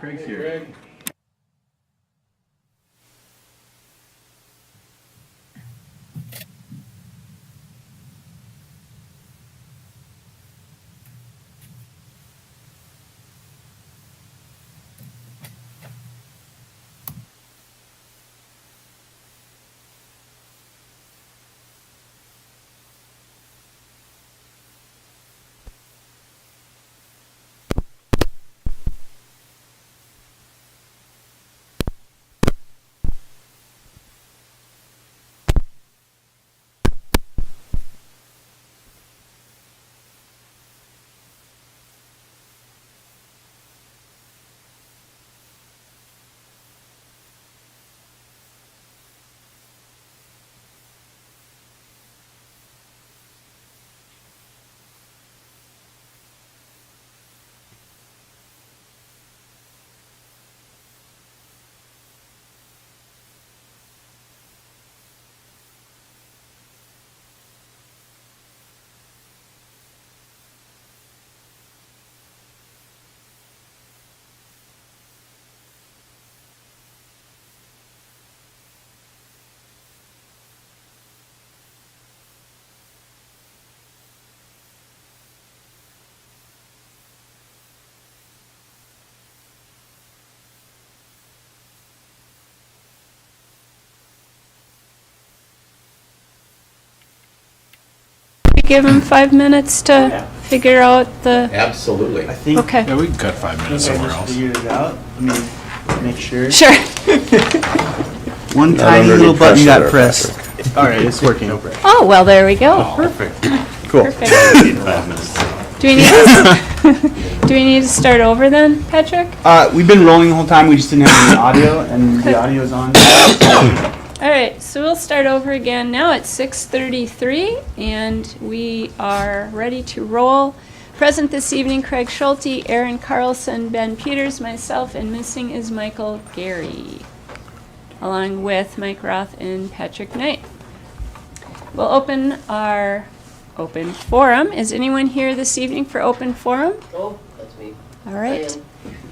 Craig's here. Give him 5 minutes to figure out the, Absolutely. I think okay. Yeah, we can cut 5 minutes I somewhere just else. figured it out. Let me make sure. Sure. One Not tiny under little any button pressure got there, pressed. All right, it's working. Oh, well, there we go. Perfect. Cool. Perfect. 5 minutes. Do we need to, do we need to start over then, Patrick? We've been rolling the whole time. We just didn't have any audio, and Okay. the audio's on. All right, so we'll start over again now at 6:33, and we are ready to roll. Present this evening, Craig Schulte, Aaron Carlson, Ben Peters, myself, and missing is Michael Gary, along with Mike Roth and Patrick Knight. We'll open our open forum. Is anyone here this evening for open forum? Oh, that's me. All right. I am.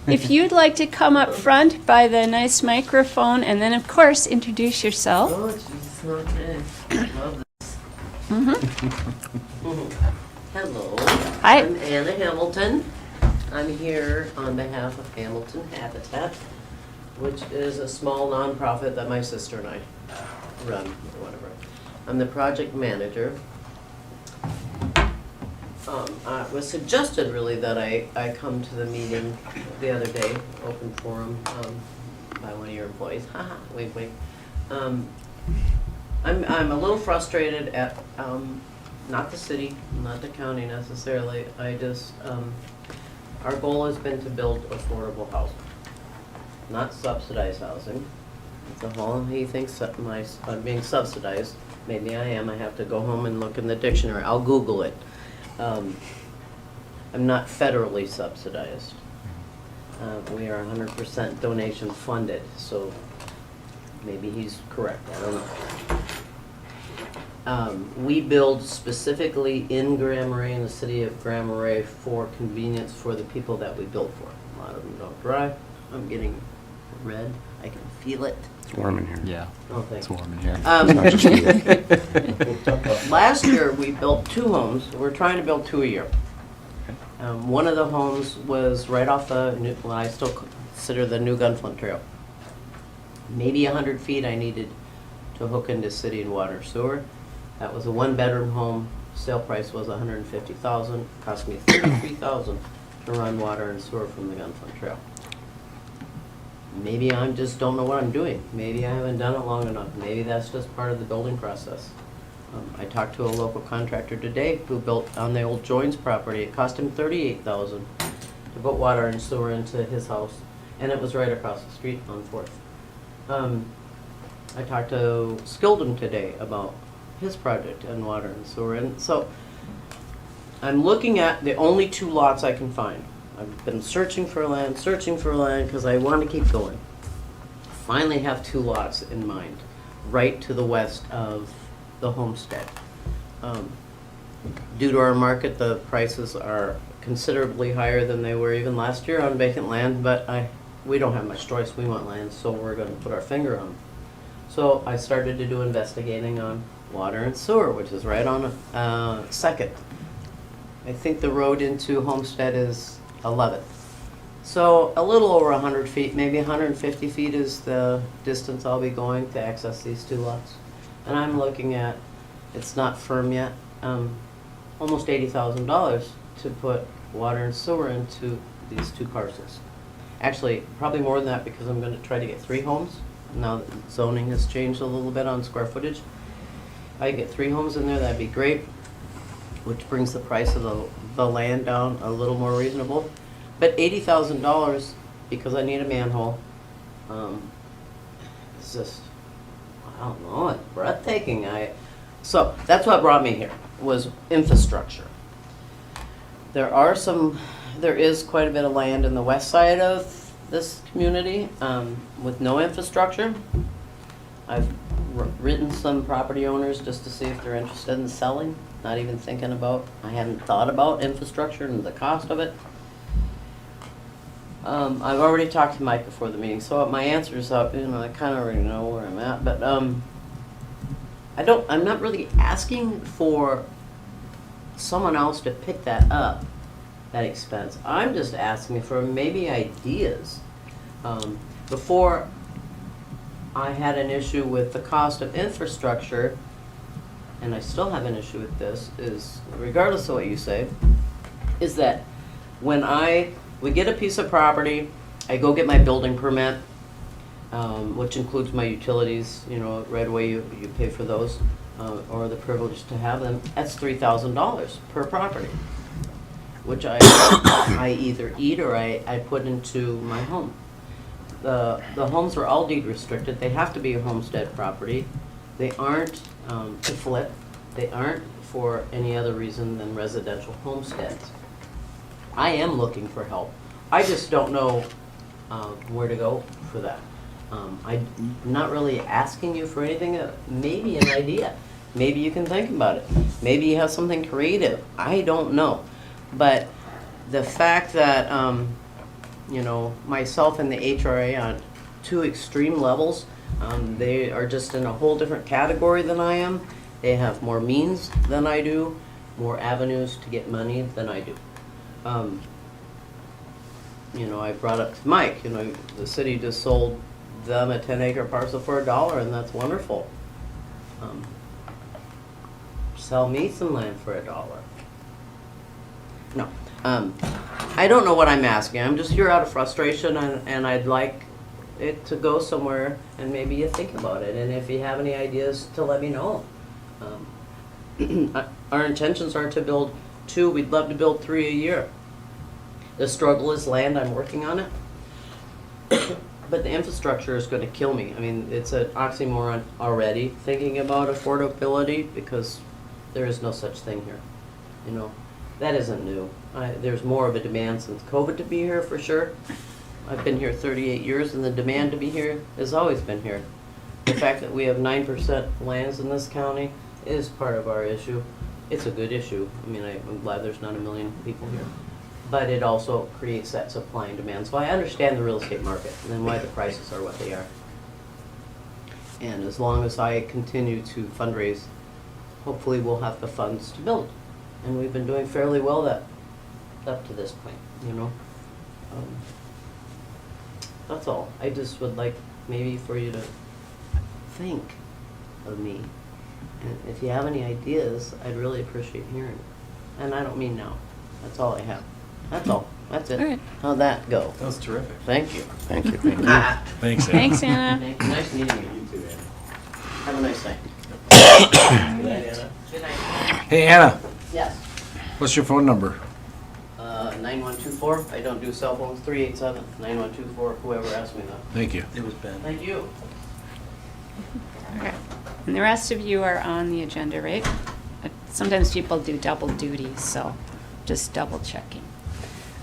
If you'd like to come up front by the nice microphone, and then, of course, introduce yourself. Oh, Jesus, okay. Love this. Hello. Hi. I'm Anna Hamilton. I'm here on behalf of Hamilton Habitat, which is a small nonprofit that my sister and I run, or whatever. I'm the project manager. It was suggested really that I come to the meeting the other day, open forum, by one of your employees. Haha, wink, wink. I'm a little frustrated at, not the city, not the county necessarily. I just, our goal has been to build affordable housing, not subsidized housing. The whole, he thinks that I'm being subsidized. Maybe I am. I have to go home and look in the dictionary. I'll Google it. I'm not federally subsidized. We are 100% donation funded, so maybe he's correct, I don't know. We build specifically in Grand Marais, in the city of Grand Marais, for convenience for the people that we build for. A lot of them don't drive. I'm getting red, I can feel it. It's warm in here. Yeah, Oh, thanks. it's warm in here. Not just you. Last year, we built 2 homes. We're trying to build 2 a year. One of the homes was right off the, well, I still consider the new Gunflint Trail. Maybe 100 feet I needed to hook into city and water sewer. That was a 1-bedroom home. Sale price was $150,000. Cost me $33,000 to run water and sewer from the Gunflint Trail. Maybe I just don't know what I'm doing. Maybe I haven't done it long enough. Maybe that's just part of the building process. I talked to a local contractor today who built on the old Joins property. It cost him $38,000 to put water and sewer into his house, and it was right across the street on 4th. I talked to Skildum today about his project and water and sewer, and so I'm looking at the only 2 lots I can find. I've been searching for land, because I want to keep going. Finally have 2 lots in mind, right to the west of the homestead. Due to our market, the prices are considerably higher than they were even last year on vacant land, but we don't have much choice. We want land, so we're gonna put our finger on them. So I started to do investigating on water and sewer, which is right on Second. I think the road into Homestead is 11th. So a little over 100 feet, maybe 150 feet is the distance I'll be going to access these two lots. And I'm looking at, it's not firm yet, almost $80,000 to put water and sewer into these two parcels. Actually, probably more than that because I'm going to try to get 3 homes. Now that zoning has changed a little bit on square footage. If I get 3 homes in there, that'd be great, which brings the price of the land down a little more reasonable. But $80,000 because I need a manhole, it's just, I don't know, it's breathtaking. So that's what brought me here, was infrastructure. There is quite a bit of land in the west side of this community with no infrastructure. I've written some property owners just to see if they're interested in selling, not even thinking about, I hadn't thought about infrastructure and the cost of it. I've already talked to Mike before the meeting, so my answer's up, I kind of already know where I'm at, but I'm not really asking for someone else to pick that up, that expense. I'm just asking for maybe ideas. Before I had an issue with the cost of infrastructure, and I still have an issue with this, is regardless of what you say, is that when we get a piece of property, I go get my building permit, which includes my utilities, right away you pay for those, or the privilege to have them. That's $3,000 per property, which I either eat or I put into my home. The homes are all deed restricted. They have to be a homestead property. They aren't to flip. They aren't for any other reason than residential homesteads. I am looking for help. I just don't know where to go for that. I'm not really asking you for anything, maybe an idea. Maybe you can think about it. Maybe you have something creative. I don't know. But the fact that, myself and the HRA on 2 extreme levels, they are just in a whole different category than I am. They have more means than I do, more avenues to get money than I do. I brought up to Mike, the city just sold them a 10-acre parcel for $1, and that's wonderful. Sell me some land for $1. No, I don't know what I'm asking. I'm just here out of frustration, and I'd like it to go somewhere, and maybe you think about it. And if you have any ideas, to let me know. Our intentions are to build 2. We'd love to build 3 a year. The struggle is land. I'm working on it. But the infrastructure is going to kill me. I mean, it's an oxymoron already thinking about affordability because there is no such thing here. That isn't new. There's more of a demand since COVID to be here for sure. I've been here 38 years and the demand to be here has always been here. The fact that we have 9% lands in this county is part of our issue. It's a good issue. I mean, I'm glad there's not 1 million people here. But it also creates that supply and demand. So I understand the real estate market and why the prices are what they are. And as long as I continue to fundraise, hopefully we'll have the funds to build. And we've been doing fairly well up to this point, That's all. I just would like maybe for you to think of me. And if you have any ideas, I'd really appreciate hearing. And I don't mean now. That's all I have. That's all. That's it. All right. How'd that go? That was terrific. Thank you. Thank you. Thank you. Thanks, Ann. Thanks, Anna. Nice meeting you. You too, Ann. Have a nice night. Good night, Anna. Good night. Hey, Anna, Yes. what's your phone number? 9124. I don't do cell phones. 387-9124. Whoever asked me that. Thank you. It was Ben. Thank you. Okay. And the rest of you are on the agenda, right? Sometimes people do double duty, so just double checking.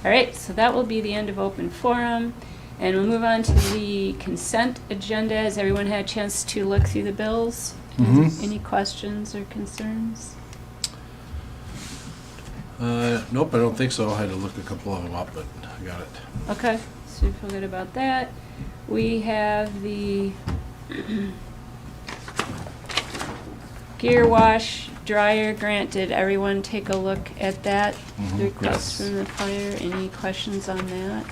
All right, so that will be the end of open forum. And we'll move on to the consent agenda. Has everyone had a chance to look through the bills? Mhm. Any questions or concerns? Nope, I don't think so. I had to look a couple of them up, but I got it. Okay, so we feel good about that. We have the gear wash dryer grant. Did everyone take a look at that request Yes. from the fire? Any questions on that?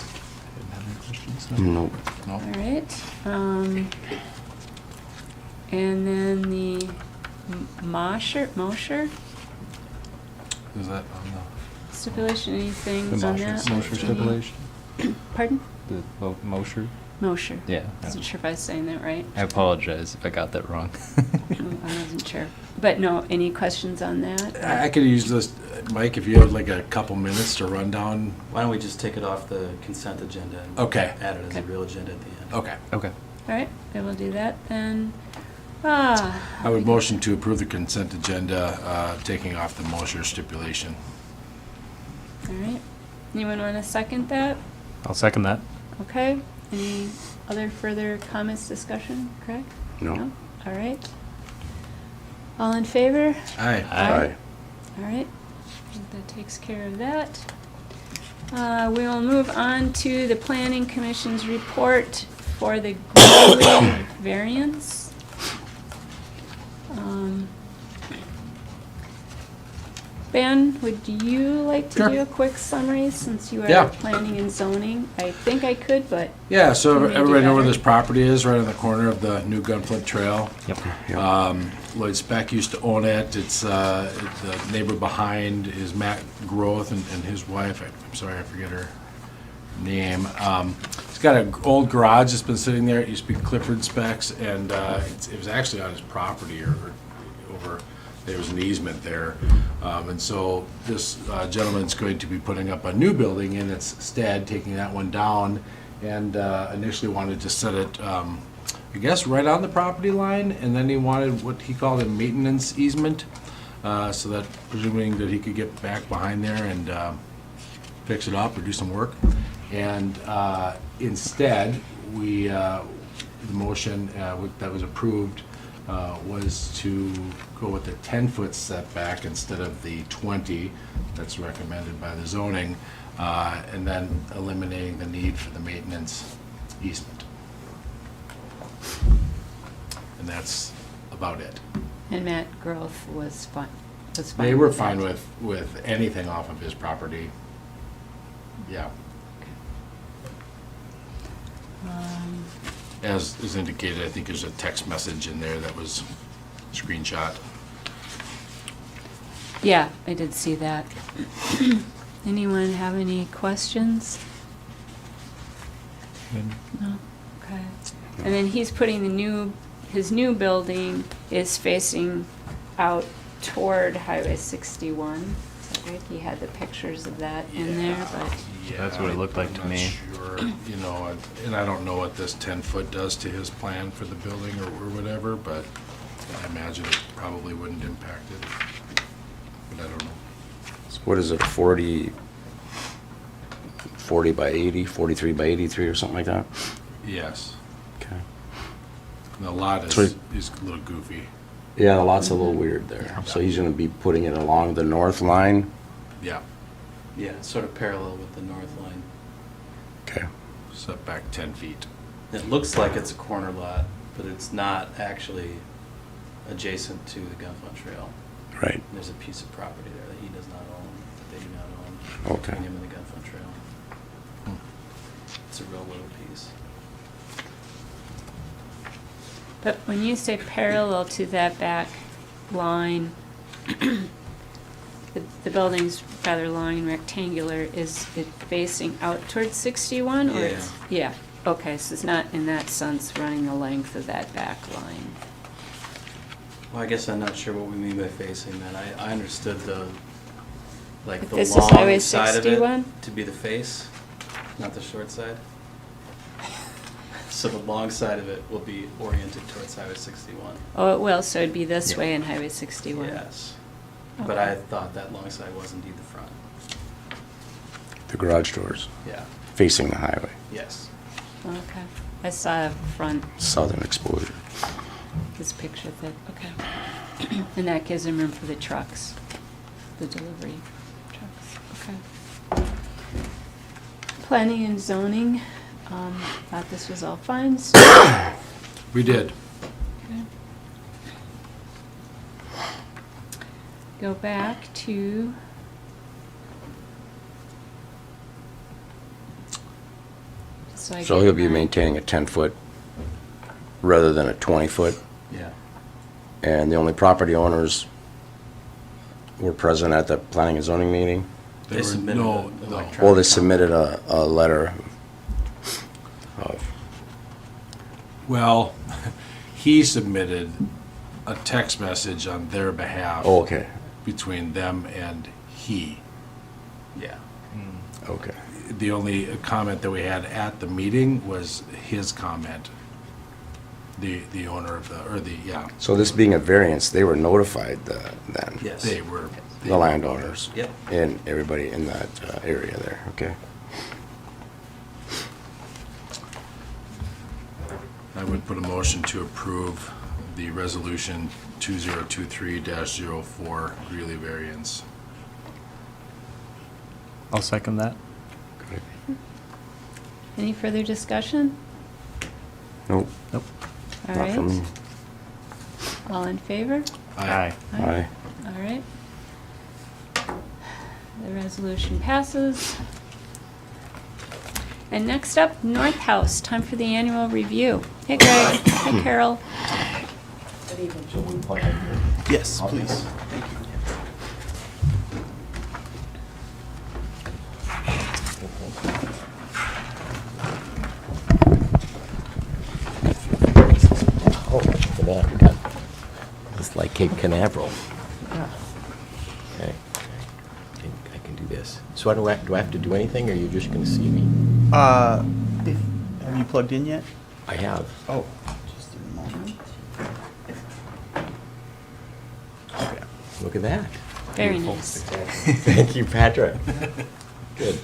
Nope. No? All right. And then the Mosher Is that on stipulation, anything The on Mosher that? Mosher stipulation? Pardon? The Mosher? Mosher. Yeah. Wasn't sure if I was saying that right. I apologize if I got that wrong. I wasn't sure. But no, any questions on that? the? I could use this, Mike, if you have like a couple minutes to run down. Why don't we just take it off the consent agenda and Okay. add it as a Okay. real agenda at the end? Okay. Okay. All right, then we'll do that then. I would motion to approve the consent agenda, taking off the Mosher stipulation. All right. Anyone want to second that? I'll second that. Okay. Any other further comments, discussion, Craig? No. All right. All in favor? Aye. Aye. All right. I think that takes care of that. We will move on to the Planning Commission's report for the Greeley variance. Ben, would you like to Sure. do a quick summary since you are Yeah. planning and zoning? I think I could, but Yeah, so Can we do everybody know where better? this property is, right on the corner of the new Gunflint Trail. Yep. Lloyd Speck used to own it. It's the neighbor behind is Matt Groth and his wife. I'm sorry, I forget her name. He's got an old garage that's been sitting there. It used to be Clifford Speck's, and it was actually on his property or over. There was an easement there, and so this gentleman's going to be putting up a new building in its stead, taking that one down, and initially wanted to set it, I guess, right on the property line, and then he wanted what he called a maintenance easement, so that presuming that he could get back behind there and fix it up or do some work. And instead, the motion that was approved was to go with the 10-foot setback instead of the 20 that's recommended by the zoning, and then eliminating the need for the maintenance easement. And that's about it. and Matt Growth was fine. They were with fine that. with anything off of his property. Yeah, as is indicated, I think there's a text message in there that was screenshot. Yeah, I did see that. Anyone have any questions? No? Okay. And then he's putting his new building is facing out toward Highway 61. Is that right? He had the pictures of that in there, but, That's what it looked like to I'm not me. sure, and I don't know what this 10-foot does to his plan for the building or whatever, but I imagine it probably wouldn't impact it. But I don't know. So what is it, 40 by 80, 43 by 83 or something like that? Yes. Okay. And the lot So is a little goofy. Yeah, the lot's a little weird there. So he's gonna be putting it along the north line? Yeah, Yeah, it's sort of parallel with the north line. Okay. set back 10 feet. It looks like it's a corner lot, but it's not actually adjacent to the Gunflint Trail. Right. There's a piece of property there that he does not own, that they do not own. Okay. Between him and the Gunflint Trail. It's a real little piece. but when you say parallel to that back line, the building's rather long and rectangular, is it facing out towards 61? Or it's, yeah, okay, so it's not in that sense running the length of that back line. Well, I guess I'm not sure what we mean by facing then. I understood the, like, If the this is Highway long side of 61? it to be the face, not the short side. So the long side of it will be oriented towards Highway 61. Oh, it will, so it'd be this Yeah. way in Highway 61? Yes. But Okay. I thought that long side was indeed the front. The garage doors Yeah, facing the highway, yes. Okay, I saw a front, southern exposure. this picture of it, okay. And that gives them room for the trucks, the delivery trucks. Okay. Planning and zoning, thought this was all fine. We did. Okay. Go back to so So he'll be maintaining a 10-foot rather than a 20-foot. Yeah. And the only property owners were present at the planning and zoning meeting. They There were submitted no- an no. electronic Well, they comment. submitted a letter of, Well, he submitted a text message on their behalf oh, okay, between them and he. Yeah. okay. The only comment that we had at the meeting was his comment. The owner of yeah, So this being a variance, they were notified then? Yes. they were. The landowners? Yep. And everybody in that area there, okay? I would put a motion to approve the resolution 2023-04 Greeley variance. I'll second that. Any further discussion? Nope, Nope. All not for me. right. All in favor? Aye. Aye. All right. The resolution passes. And next up, North House, time for the annual review. Hey Greg, hey Carol. Yes, please. Oh, look at that, we got, it's like Cape Canaveral. Okay, I can do this. So do I have to do anything, or are you just gonna see me? Have you plugged in yet? I have. Oh, just a moment. Okay. Look at that. Very nice. Thank you, Patrick. Good.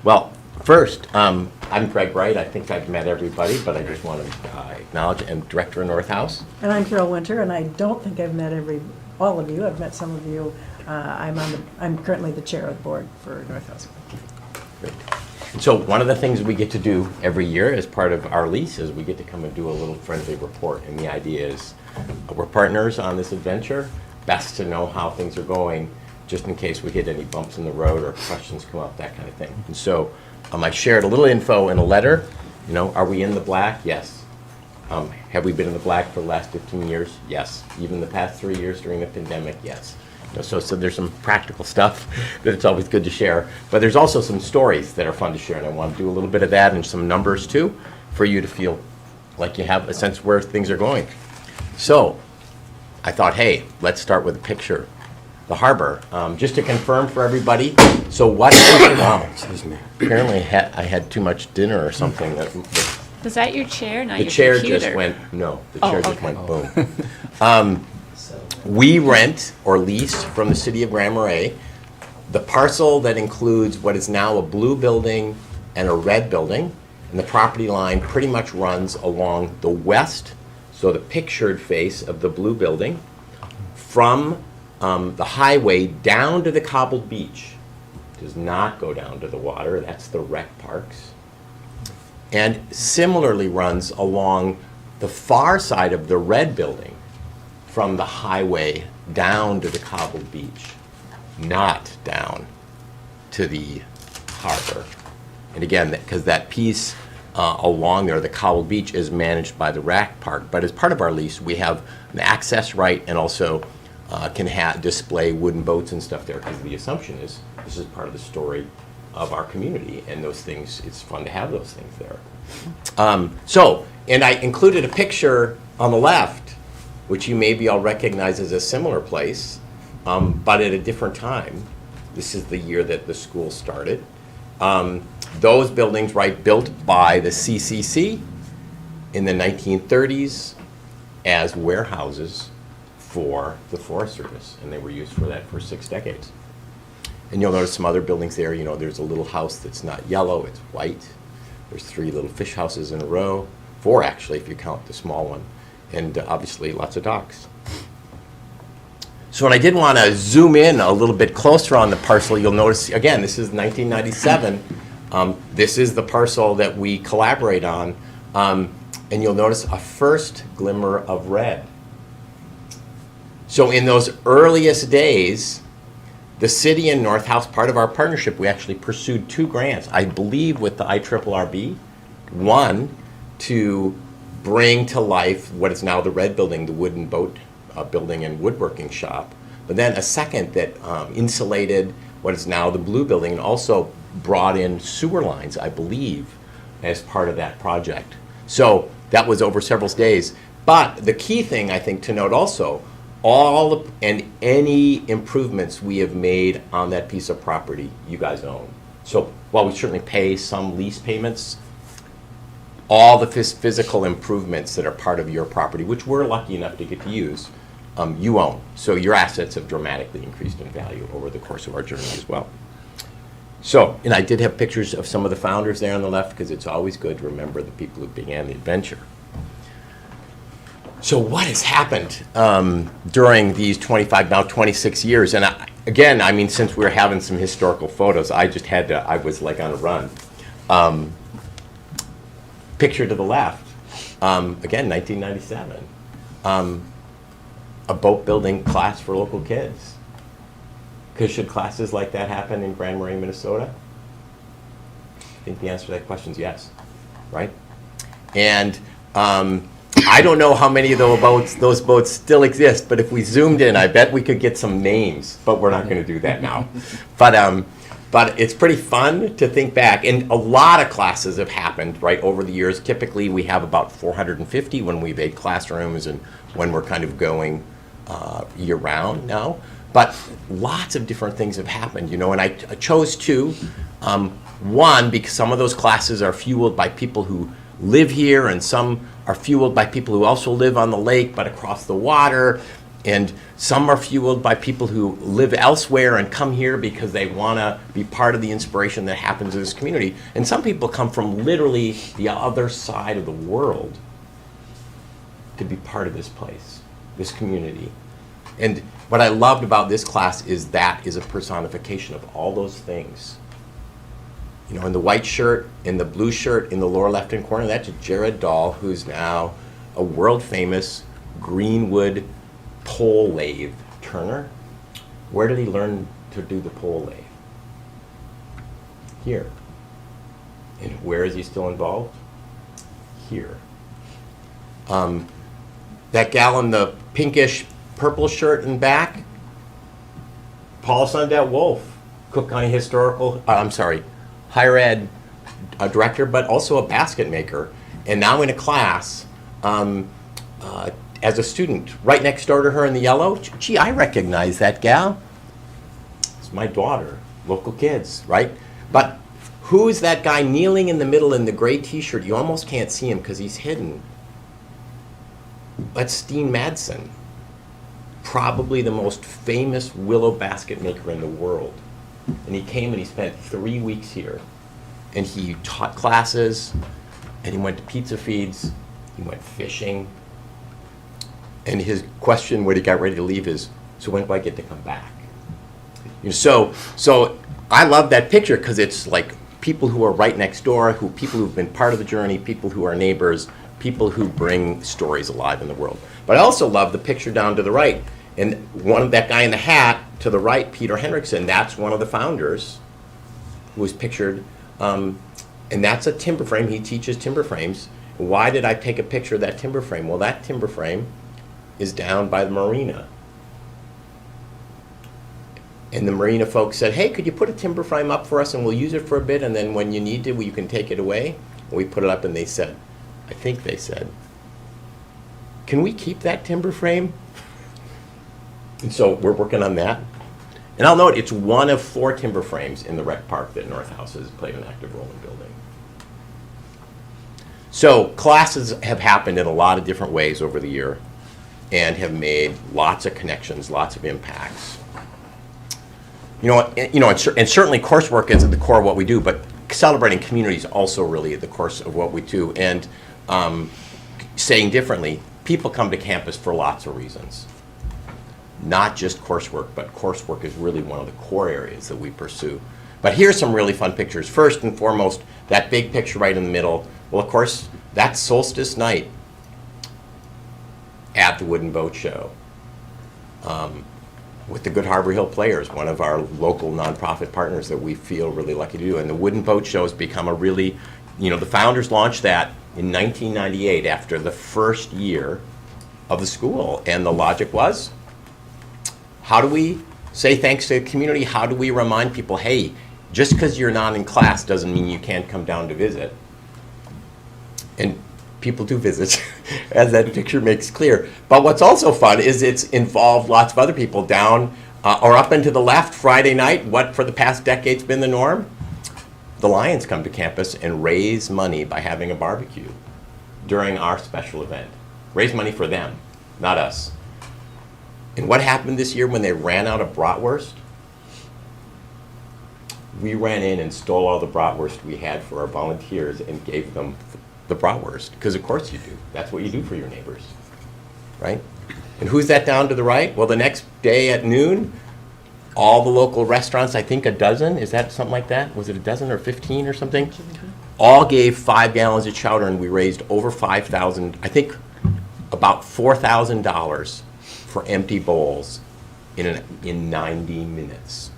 Well, first, I'm Greg Wright. I think I've met everybody, but I just want to acknowledge I'm Director of North House. And I'm Carol Winter, and I don't think I've met all of you. I've met some of you. I'm currently the chair of the board for North House. Great. And so one of the things we get to do every year as part of our lease is we get to come and do a little friendly report. And the idea is we're partners on this adventure. Best to know how things are going, just in case we hit any bumps in the road or questions come up, that kind of thing. And so I shared a little info in a letter. You know, are we in the black? Yes. Have we been in the black for the last 15 years? Yes. Even the past 3 years during the pandemic? Yes. You know, so there's some practical stuff that it's always good to share. But there's also some stories that are fun to share, and I want to do a little bit of that and some numbers too, for you to feel like you have a sense where things are going. So I thought, hey, let's start with a picture. The harbor, just to confirm for everybody. So what? Wow, excuse me. Apparently, I had too much dinner or something. Was that your chair, not The your chair computer? just went. No, the Oh, chair just okay. went boom. We rent or lease from the city of Marais the parcel that includes what is now a blue building and a red building, and the property line pretty much runs along the west, so the pictured face of the blue building, from the highway down to the cobbled beach. Does not go down to the water, that's the rec parks. And similarly runs along the far side of the red building from the highway down to the cobbled beach, not down to the harbor. And again, because that piece along there, the cobbled beach, is managed by the rec park. But as part of our lease, we have an access right and also can display wooden boats and stuff there, because the assumption is this is part of the story of our community, and those things, it's fun to have those things there. And I included a picture on the left, which you maybe all recognize as a similar place, but at a different time. This is the year that the school started. Those buildings, right, built by the CCC in the 1930s as warehouses for the Forest Service, and they were used for that for 6 decades. And you'll notice some other buildings there. You know, there's a little house that's not yellow, it's white. There's 3 little fish houses in a row, 4 actually, if you count the small one, and obviously lots of docks. So when I did want to zoom in a little bit closer on the parcel, you'll notice, again, this is 1997. This is the parcel that we collaborate on. And you'll notice a first glimmer of red. So in those earliest days, the city and North House, part of our partnership, we actually pursued 2 grants, I believe with the IRRB. One, to bring to life what is now the red building, the wooden boat building and woodworking shop. But then a second that insulated what is now the blue building and also brought in sewer lines, I believe, as part of that project. So that was over several days. But the key thing, I think, to note also, all and any improvements we have made on that piece of property, you guys own. So while we certainly pay some lease payments, all the physical improvements that are part of your property, which we're lucky enough to get to use, you own. So your assets have dramatically increased in value over the course of our journey as well. So, and I did have pictures of some of the founders there on the left, because it's always good to remember the people who began the adventure. So what has happened during these 25, now 26 years? And again, I mean, since we're having some historical photos, I just had to, I was like on a run. Picture to the left, again, 1997. A boat building class for local kids. Because should classes like that happen in Grand Marais, Minnesota? I think the answer to that question is yes, right? And I don't know how many of those boats still exist, but if we zoomed in, I bet we could get some names, but we're not going to do that now. But it's pretty fun to think back, and a lot of classes have happened, right, over the years. Typically, we have about 450 when we've 8 classrooms and when we're kind of going year-round now. But lots of different things have happened, you know, and I chose 2. One, because some of those classes are fueled by people who live here, and some are fueled by people who also live on the lake but across the water, and some are fueled by people who live elsewhere and come here because they want to be part of the inspiration that happens in this community. And some people come from literally the other side of the world to be part of this place, this community. And what I loved about this class is that is a personification of all those things. You know, in the white shirt, in the blue shirt, in the lower left-hand corner, that's Jared Dahl, who's now a world-famous Greenwood pole lathe turner. Where did he learn to do the pole lathe? Here. And where is he still involved? Here. That gal in the pinkish purple shirt in back, Paul Sundell-Wolf, Cook County higher ed director, but also a basket maker, and now in a class as a student. Right next door to her in the yellow, gee, I recognize that gal. It's my daughter, local kids, right? But who's that guy kneeling in the middle in the gray t-shirt? You almost can't see him because he's hidden. That's Steen Madsen, probably the most famous willow basket maker in the world. And he came and he spent 3 weeks here. And he taught classes, and he went to pizza feeds, he went fishing. And his question when he got ready to leave is, so when do I get to come back? You know, so I love that picture because it's like people who are right next door, people who've been part of the journey, people who are neighbors, people who bring stories alive in the world. But I also love the picture down to the right. And that guy in the hat to the right, Peter Henriksen, that's one of the founders who was pictured. And that's a timber frame. He teaches timber frames. Why did I take a picture of that timber frame? Well, that timber frame is down by the marina. And the marina folks said, hey, could you put a timber frame up for us and we'll use it for a bit, and then when you need to, you can take it away? And we put it up and they said, I think they said, can we keep that timber frame? And so we're working on that. And I'll note it's one of 4 timber frames in the rec park that North House has played an active role in building. So classes have happened in a lot of different ways over the year and have made lots of connections, lots of impacts. And certainly coursework is at the core of what we do, but celebrating community is also really at the core of what we do. And saying differently, people come to campus for lots of reasons. not just coursework, but coursework is really one of the core areas that we pursue. But here's some really fun pictures. First and foremost, that big picture right in the middle, well, of course, that's solstice night at the Wooden Boat Show with the Good Harbor Hill Players, one of our local nonprofit partners that we feel really lucky to do. And the Wooden Boat Show has become a really, the founders launched that in 1998 after the first year of the school. And the logic was, how do we say thanks to the community? How do we remind people, hey, just because you're not in class doesn't mean you can't come down to visit? And people do visit, as that picture makes clear. But what's also fun is it's involved lots of other people down or up and to the left. Friday night, what for the past decade's been the norm? The Lions come to campus and raise money by having a barbecue during our special event. Raise money for them, not us. And what happened this year when they ran out of bratwurst? We ran in and stole all the bratwurst we had for our volunteers and gave them the bratwurst, because of course you do. That's what you do for your neighbors, right? And who's that down to the right? Well, the next day at noon, all the local restaurants, I think a dozen, is that something like that? Was it a dozen or 15 or something? All gave 5 gallons of chowder, and we raised over 5,000, I think about $4,000 for empty bowls in 90 minutes.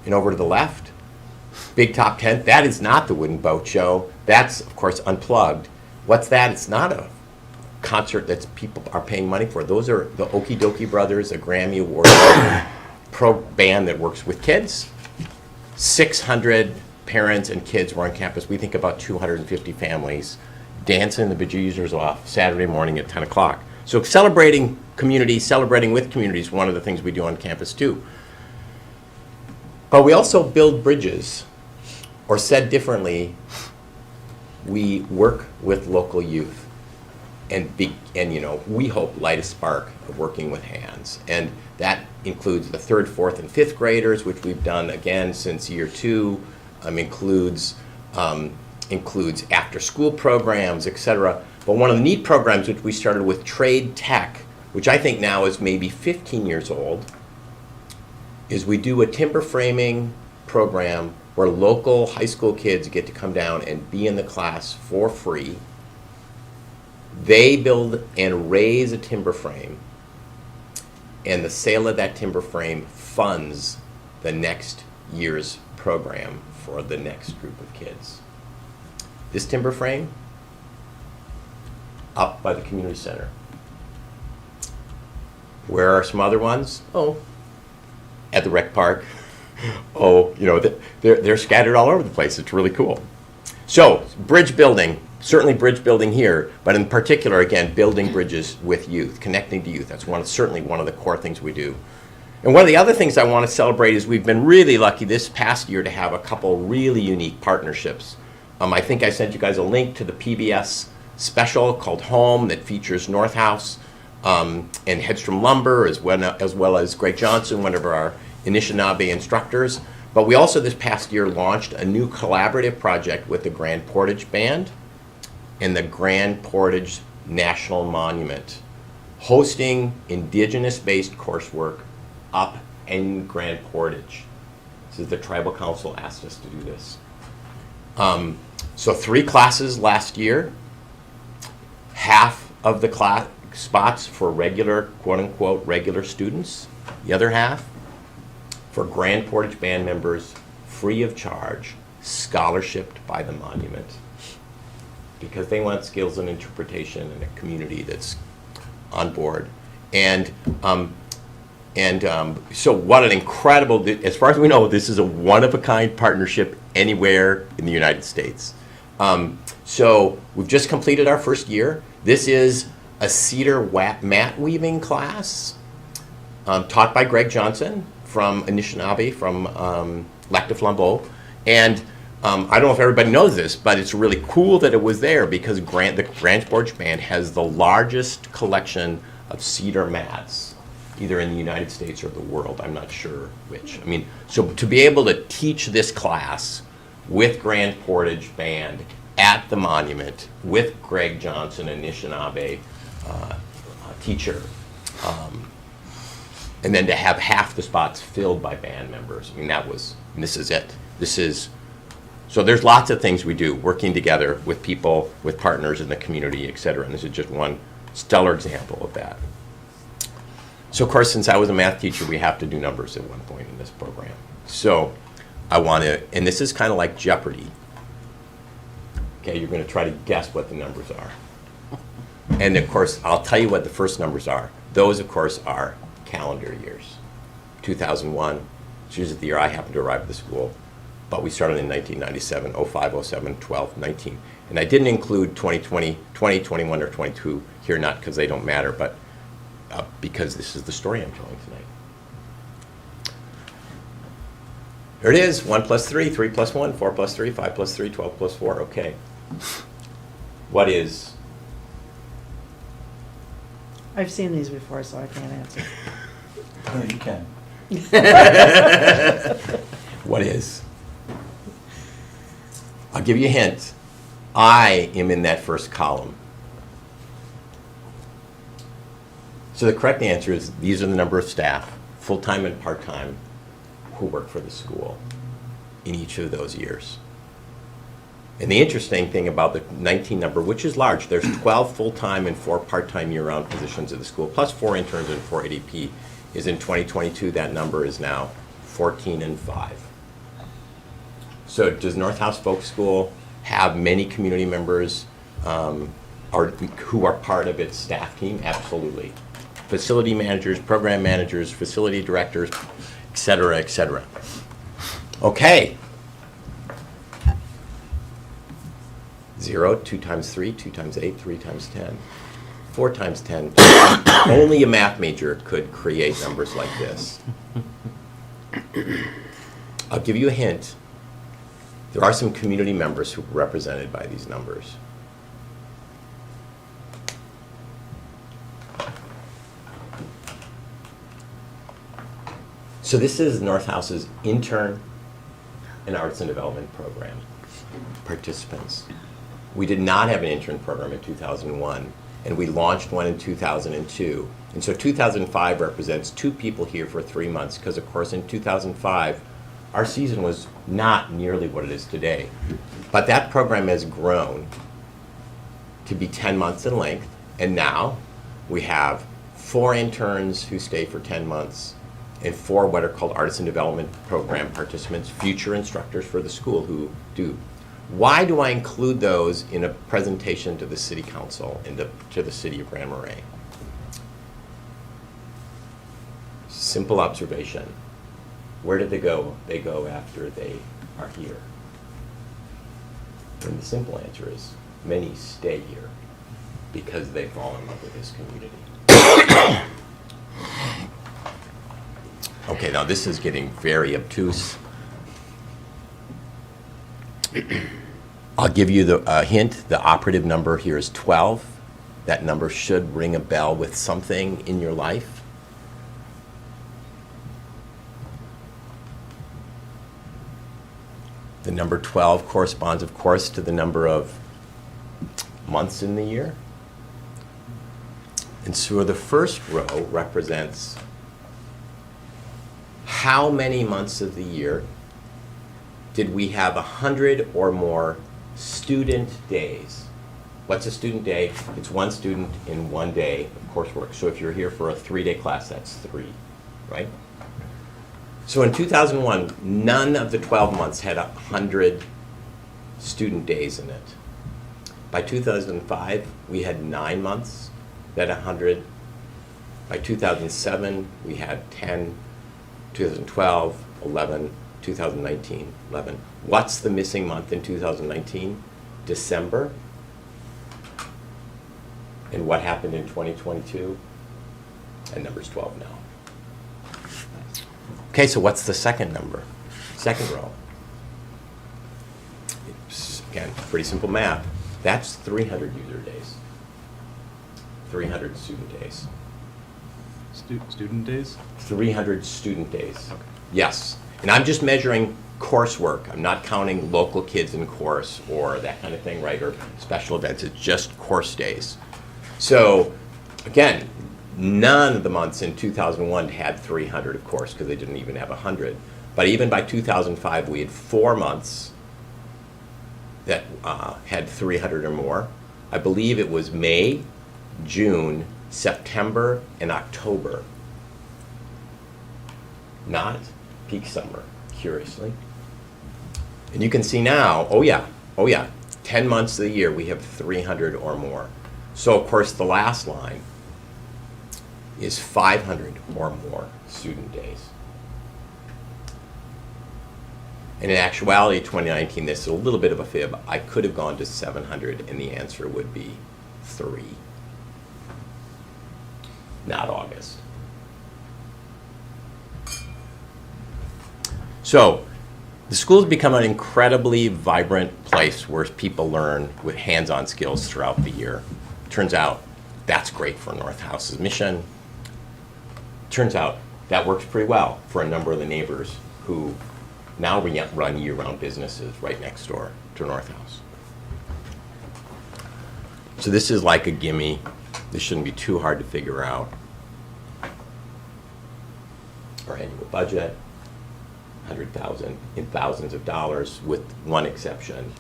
And over to the left, big top tent, that is not the Wooden Boat Show. That's, of course, unplugged. What's that? It's not a concert that people are paying money for. Those are the Okie Dokie Brothers, a Grammy Award pro band that works with kids. 600 parents and kids were on campus. We think about 250 families dancing the bejesus off Saturday morning at 10 o'clock. So celebrating community, celebrating with community is one of the things we do on campus too. But we also build bridges, or said differently, we work with local youth and we hope light a spark of working with hands. And that includes the 3rd, 4th, and 5th graders, which we've done again since year 2, includes after school programs, etc. But one of the neat programs which we started with Trade Tech, which I think now is maybe 15 years old, is we do a timber framing program where local high school kids get to come down and be in the class for free. They build and raise a timber frame, and the sale of that timber frame funds the next year's program for the next group of kids. This timber frame, up by the community center. Where are some other ones? Oh, at the rec park. Oh, they're scattered all over the place. It's really cool. So, bridge building, certainly bridge building here, but in particular, again, building bridges with youth, connecting to youth. That's certainly one of the core things we do. And one of the other things I want to celebrate is we've been really lucky this past year to have a couple really unique partnerships. I think I sent you guys a link to the PBS special called Home that features North House and Hedstrom Lumber, as well as Greg Johnson, one of our Anishinaabe instructors. But we also this past year launched a new collaborative project with the Grand Portage Band and the Grand Portage National Monument, hosting Indigenous-based coursework up in Grand Portage. This is the Tribal Council asked us to do this. So 3 classes last year, half of the class spots for regular, quote-unquote, regular students, the other half for Grand Portage Band members, free of charge, scholarshiped by the monument, because they want skills and interpretation and a community that's on board. And so what an incredible, as far as we know, this is a one-of-a-kind partnership anywhere in the United States. So we've just completed our first year. This is a cedar mat weaving class taught by Greg Johnson from Anishinaabe, from Lac du Flambeau. And I don't know if everybody knows this, but it's really cool that it was there because the Grand Portage Band has the largest collection of cedar mats, either in the United States or the world. I'm not sure which. I mean, so to be able to teach this class with Grand Portage Band at the monument with Greg Johnson and Anishinaabe, teacher. And then to have half the spots filled by band members. I mean, and this is it. So there's lots of things we do, working together with people, with partners in the community, et cetera. And this is just one stellar example of that. So of course, since I was a math teacher, we have to do numbers at one point in this program. So I want to, and this is kind of like Jeopardy. Okay, you're going to try to guess what the numbers are. And of course, I'll tell you what the first numbers are. Those, of course, are calendar years. 2001, which is the year I happened to arrive at the school, but we started in 1997, 05, 07, 12, 19. And I didn't include 2020, 21, or 22 here, not because they don't matter, but because this is the story I'm telling tonight. Here it is, 1 plus 3, 3 plus 1, 4 plus 3, 5 plus 3, 12 plus 4, okay. What is? I've seen these before, so I can't answer. No, you can. What is? I'll give you a hint. I am in that first column. So the correct answer is these are the number of staff, full-time and part-time, who work for the school in each of those years. And the interesting thing about the 19 number, which is large, there's 12 full-time and 4 part-time year-round positions at the school, plus 4 interns and 4 ADP, is in 2022, that number is now 14 and 5. So does North House Folk School have many community members who are part of its staff team? Absolutely. Facility managers, program managers, facility directors, et cetera, et cetera. Okay. 0, 2 times 3, 2 times 8, 3 times 10, 4 times 10. Only a math major could create numbers like this. I'll give you a hint. There are some community members who are represented by these numbers. So this is North House's intern and arts and development program participants. We did not have an intern program in 2001, and we launched one in 2002. And so 2005 represents 2 people here for 3 months, because of course in 2005, our season was not nearly what it is today. But that program has grown to be 10 months in length, and now we have 4 interns who stay for 10 months, and 4 what are called artists and development program participants, future instructors for the school who do. Why do I include those in a presentation to the City Council and to the City of Grand Marais? Simple observation. Where did they go? They go after they are here. And the simple answer is many stay here because they fall in love with this community. Okay, now this is getting very obtuse. I'll give you the hint. The operative number here is 12. That number should ring a bell with something in your life. The number 12 corresponds, of course, to the number of months in the year. And so the first row represents how many months of the year did we have 100 or more student days. What's a student day? It's 1 student in 1 day of coursework. So if you're here for a 3-day class, that's 3, right? So in 2001, none of the 12 months had 100 student days in it. By 2005, we had 9 months that had 100. By 2007, we had 10. 2012, 11. 2019, 11. What's the missing month in 2019? December. And what happened in 2022? And number's 12 now. Okay, so what's the second number? Second row. It's, again, pretty simple math. That's 300 user days. 300 student days. Student days? 300 student days. Okay. Yes. And I'm just measuring coursework. I'm not counting local kids in course or that kind of thing, right? Or special events. It's just course days. So Again, none of the months in 2001 had 300, of course, because they didn't even have 100. But even by 2005, we had 4 months that had 300 or more. I believe it was May, June, September, and October. Not peak summer, curiously. And you can see now, oh yeah, 10 months of the year we have 300 or more. So of course the last line is 500 or more student days. And in actuality, 2019, this is a little bit of a fib. I could have gone to 700 and the answer would be 3. Not August. So, the school's become an incredibly vibrant place where people learn with hands-on skills throughout the year. Turns out that's great for North House's mission. Turns out that works pretty well for a number of the neighbors who now run year-round businesses right next door to North House. So this is like a gimme. This shouldn't be too hard to figure out. Our annual budget, 100,000 in thousands of dollars, with one exception,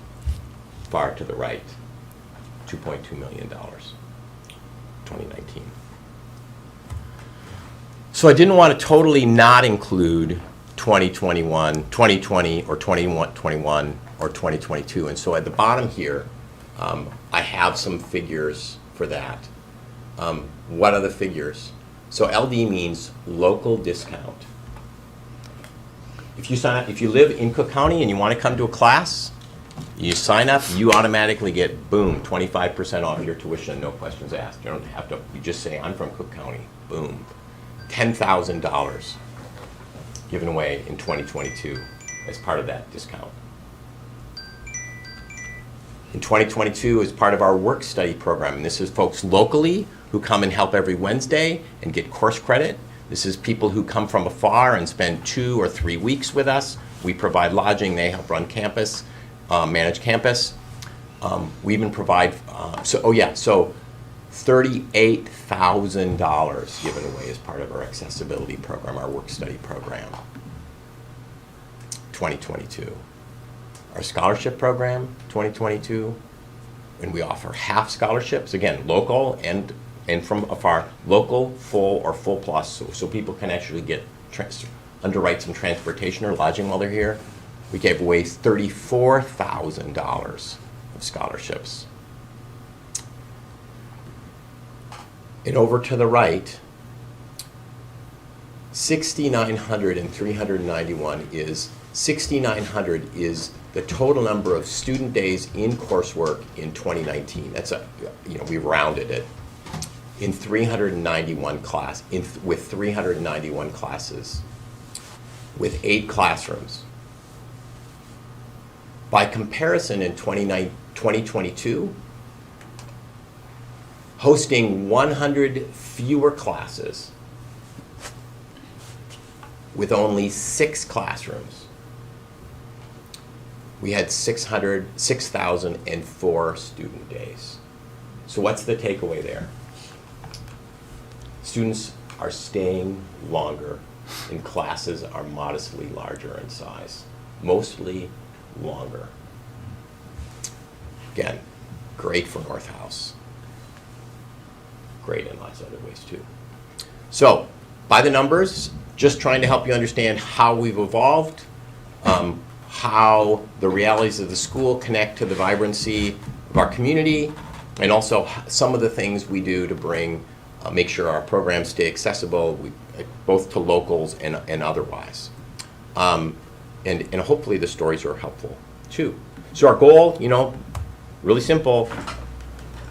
far to the right, $2.2 million, 2019. So I didn't want to totally not include 2021, 2020, or 21 or 2022. And so at the bottom here, I have some figures for that. What are the figures? So LD means local discount. If you sign up, if you live in Cook County and you want to come to a class, you sign up, you automatically get, boom, 25% off your tuition, no questions asked. You don't have to, you just say, I'm from Cook County, boom. $10,000 given away in 2022 as part of that discount. In 2022, as part of our work study program, and this is folks locally who come and help every Wednesday and get course credit. This is people who come from afar and spend 2 or 3 weeks with us. We provide lodging, they help run campus, manage campus. We even provide, so $38,000 given away as part of our accessibility program, our work study program, 2022. Our scholarship program, 2022, and we offer half scholarships, again, local and from afar, local, full, or full plus, so people can actually get underwrite some transportation or lodging while they're here. We gave away $34,000 of scholarships. And over to the right, 6,900 and 391 is, 6,900 is the total number of student days in coursework in 2019. That's we rounded it. In 391 with 391 classes, with 8 classrooms. By comparison, in 2022, hosting 100 fewer classes with only 6 classrooms, we had 6,004 student days. So what's the takeaway there? Students are staying longer and classes are modestly larger in size, mostly longer. Again, great for North House. Great in lots of other ways too. So, by the numbers, just trying to help you understand how we've evolved, how the realities of the school connect to the vibrancy of our community, and also some of the things we do to bring, make sure our programs stay accessible, both to locals and otherwise. And hopefully the stories are helpful too. So our goal, really simple,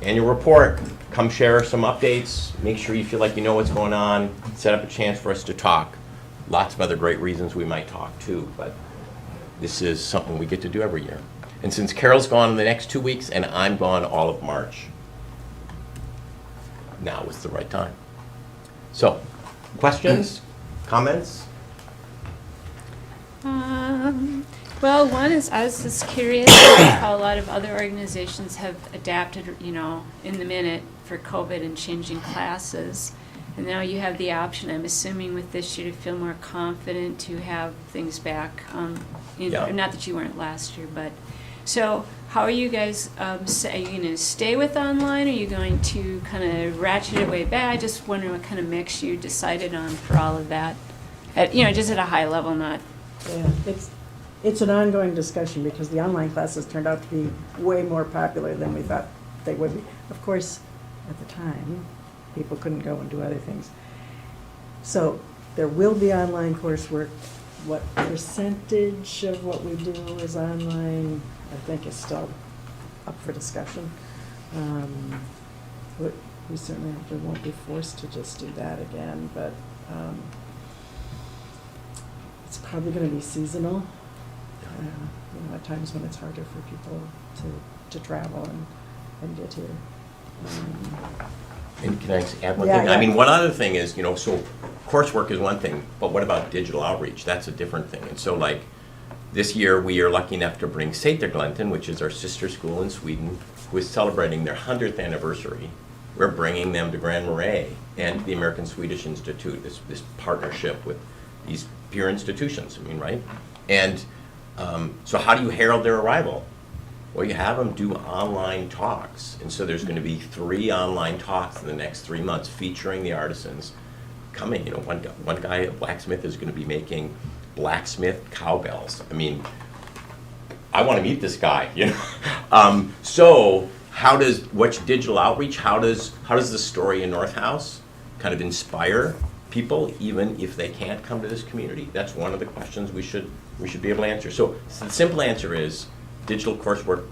annual report, come share some updates, make sure you feel like you know what's going on, set up a chance for us to talk. Lots of other great reasons we might talk too, but this is something we get to do every year. And since Carol's gone in the next 2 weeks and I'm gone all of March, now is the right time. So, questions, comments? Well, one is I was just curious about how a lot of other organizations have adapted, in the minute for COVID and changing classes. And now you have the option, I'm assuming with this year, to feel more confident to have things back. Yeah. Not that you weren't last year, but, so how are you guys, are you going to stay with online? Are you going to kind of ratchet it way back? I just wondering what kind of mix you decided on for all of that. Just at a high level, not. Yeah, it's an ongoing discussion because the online classes turned out to be way more popular than we thought they would be. Of course, at the time, people couldn't go and do other things. So there will be online coursework. What percentage of what we do is online, I think is still up for discussion. We certainly won't be forced to just do that again, but it's probably going to be seasonal. At times when it's harder for people to travel and get here. And can I add one Yeah, thing? yeah. I mean, one other thing is, so coursework is one thing, but what about digital outreach? That's a different thing. And so like, this year we are lucky enough to bring Sätergläntan, which is our sister school in Sweden, who is celebrating their 100th anniversary. We're bringing them to Grand Marais and the American Swedish Institute, this partnership with these peer institutions, right? And so how do you herald their arrival? Well, you have them do online talks. And so there's going to be 3 online talks in the next 3 months featuring the artisans coming. One guy, a blacksmith, is going to be making blacksmith cowbells. I mean, I want to meet this guy, So what's digital outreach? How does the story in North House kind of inspire people, even if they can't come to this community? That's one of the questions we should be able to answer. So the simple answer is digital coursework.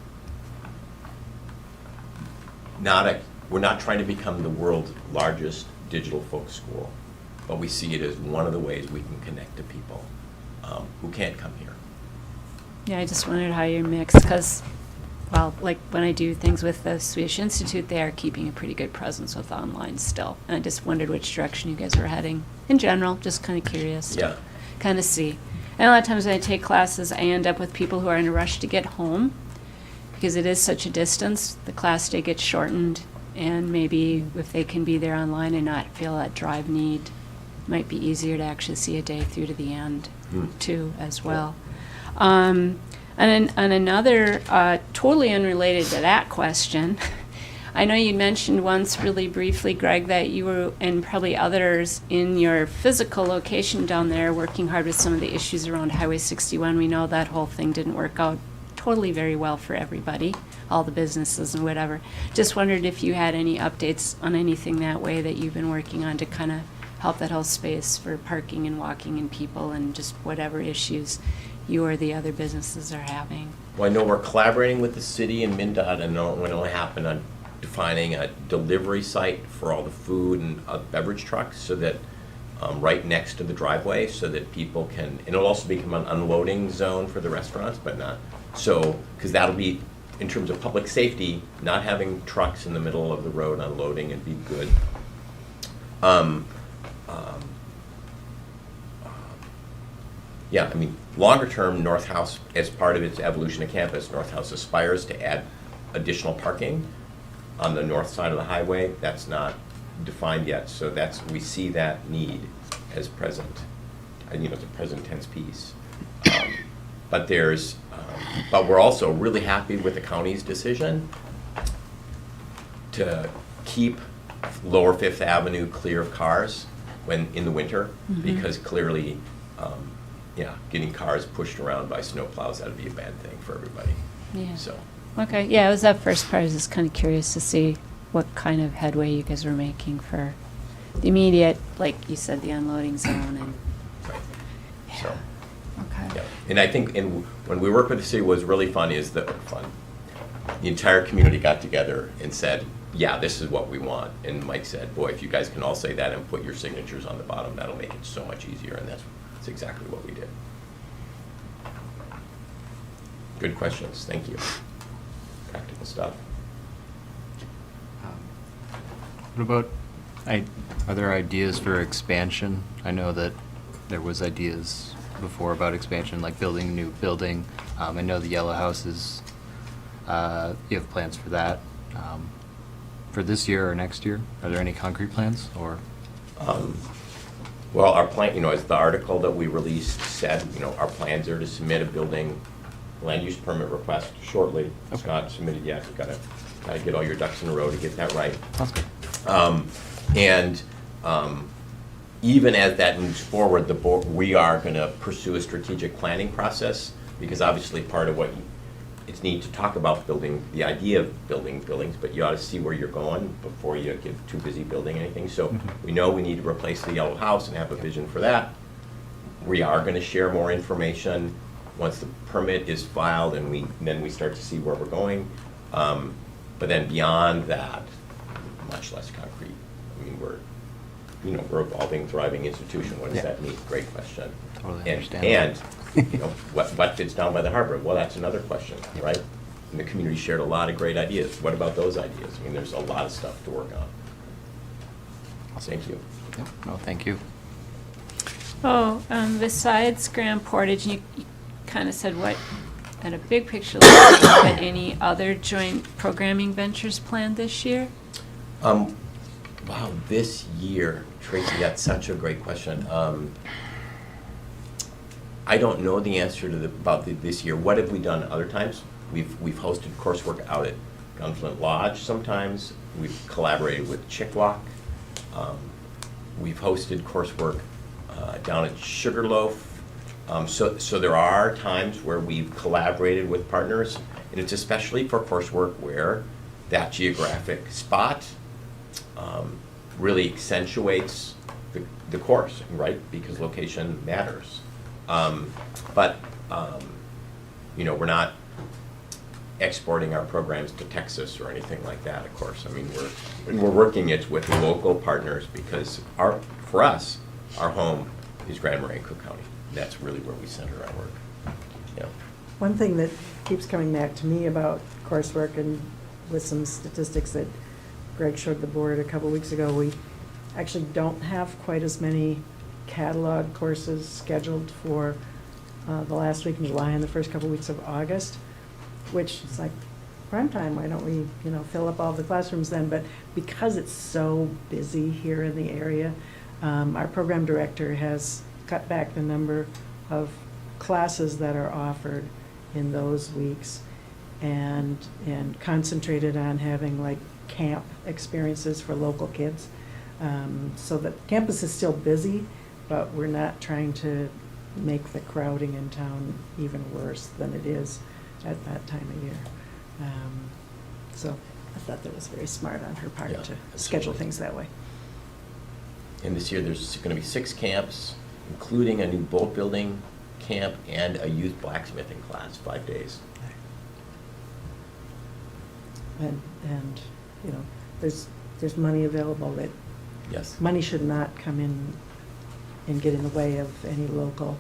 We're not trying to become the world's largest digital folk school, but we see it as one of the ways we can connect to people who can't come here. Yeah, I just wondered how you're mixed, because, well, like when I do things with the Swedish Institute, they are keeping a pretty good presence with online still. And I just wondered which direction you guys were heading. In general, just kind of curious to kind of see. And a lot of times when I take classes, I end up with people who are in a rush to get home because it is such a distance. The class day gets shortened, and maybe if they can be there online and not feel that drive need, it might be easier to actually see a day through to the end, too, as well. And another, totally unrelated to that question, I know you mentioned once really briefly, Greg, that you were, and probably others, in your physical location down there working hard with some of the issues around Highway 61. We know that whole thing didn't work out totally very well for everybody, all the businesses and whatever. Just wondered if you had any updates on anything that way that you've been working on to kind of help that whole space for parking and walking and people and just whatever issues you or the other businesses are having. Well, I know we're collaborating with the city and MnDOT, and it'll happen on defining a delivery site for all the food and beverage trucks, so that right next to the driveway, so that people can, and it'll also become an unloading zone for the restaurants, but not, because that'll be, in terms of public safety, not having trucks in the middle of the road unloading and be good. Longer term, North House, as part of its evolution of campus, North House aspires to add additional parking on the north side of the highway. That's not defined yet, so we see that need as present. It's a present tense piece. But we're also really happy with the county's decision to keep Lower Fifth Avenue clear of cars in the winter, because clearly, getting cars pushed around by snowplows, that'd be a bad thing for everybody. Yeah. So. Okay, yeah, it was that first part. I was just kind of curious to see what kind of headway you guys were making for the immediate, like you said, the unloading zone and. Right. Yeah. So. Okay. Yeah. And I think, when we worked with the city, what was really fun is the entire community got together and said, yeah, this is what we want. And Mike said, boy, if you guys can all say that and put your signatures on the bottom, that'll make it so much easier. And that's exactly what we did. Good questions. Thank you. Practical stuff. What about, are there ideas for expansion? I know that there was ideas before about expansion, like building a new building. I know the Yellow House is, you have plans for that. for this year or next year? Are there any concrete plans, or? Well, our plan, as the article that we released said, our plans are to submit a building land use permit request shortly. It's not submitted yet. We've got to get all your ducks in a row to get that right. That's good. And even as that moves forward, the board, we are going to pursue a strategic planning process, because obviously part of what it's neat to talk about building, the idea of building buildings, but you ought to see where you're going before you get too busy building anything. So we know we need to replace the yellow house and have a vision for that. We are going to share more information once the permit is filed, and then we start to see where we're going. But then beyond that, much less concrete. I mean, we're evolving, thriving institution. What does that mean? Great question. Totally understand. And what fits down by the harbor? Well, that's another question, right? And the community shared a lot of great ideas. What about those ideas? I mean, there's a lot of stuff to work on. Thank you. Yep. No, thank you. Oh, besides Grand Portage, you kind of said what, at a big picture level, but any other joint programming ventures planned this year? Wow, this year, Tracy, that's such a great question. I don't know the answer to about this year. What have we done other times? We've hosted coursework out at Gunflint Lodge sometimes. We've collaborated with Chickwalk. We've hosted coursework down at Sugarloaf. So there are times where we've collaborated with partners, and it's especially for coursework where that geographic spot really accentuates the course, right? Because location matters. But we're not exporting our programs to Texas or anything like that, of course. I mean, we're working it with local partners, because for us, our home is Grand Marais and Cook County. That's really where we center our work. Yeah. One thing that keeps coming back to me about coursework, and with some statistics that Greg showed the board a couple weeks ago, we actually don't have quite as many catalog courses scheduled for the last week in July and the first couple weeks of August, which is like prime time. Why don't we, fill up all the classrooms then? But because it's so busy here in the area, our program director has cut back the number of classes that are offered in those weeks, and concentrated on having like camp experiences for local kids. So the campus is still busy, but we're not trying to make the crowding in town even worse than it is at that time of year. So I thought that was very smart on her part to schedule things that way. And this year, there's going to be 6 camps, including a new boat building camp and a youth blacksmithing class, 5 days. And there's money available that Yes. money should not come in and get in the way of any local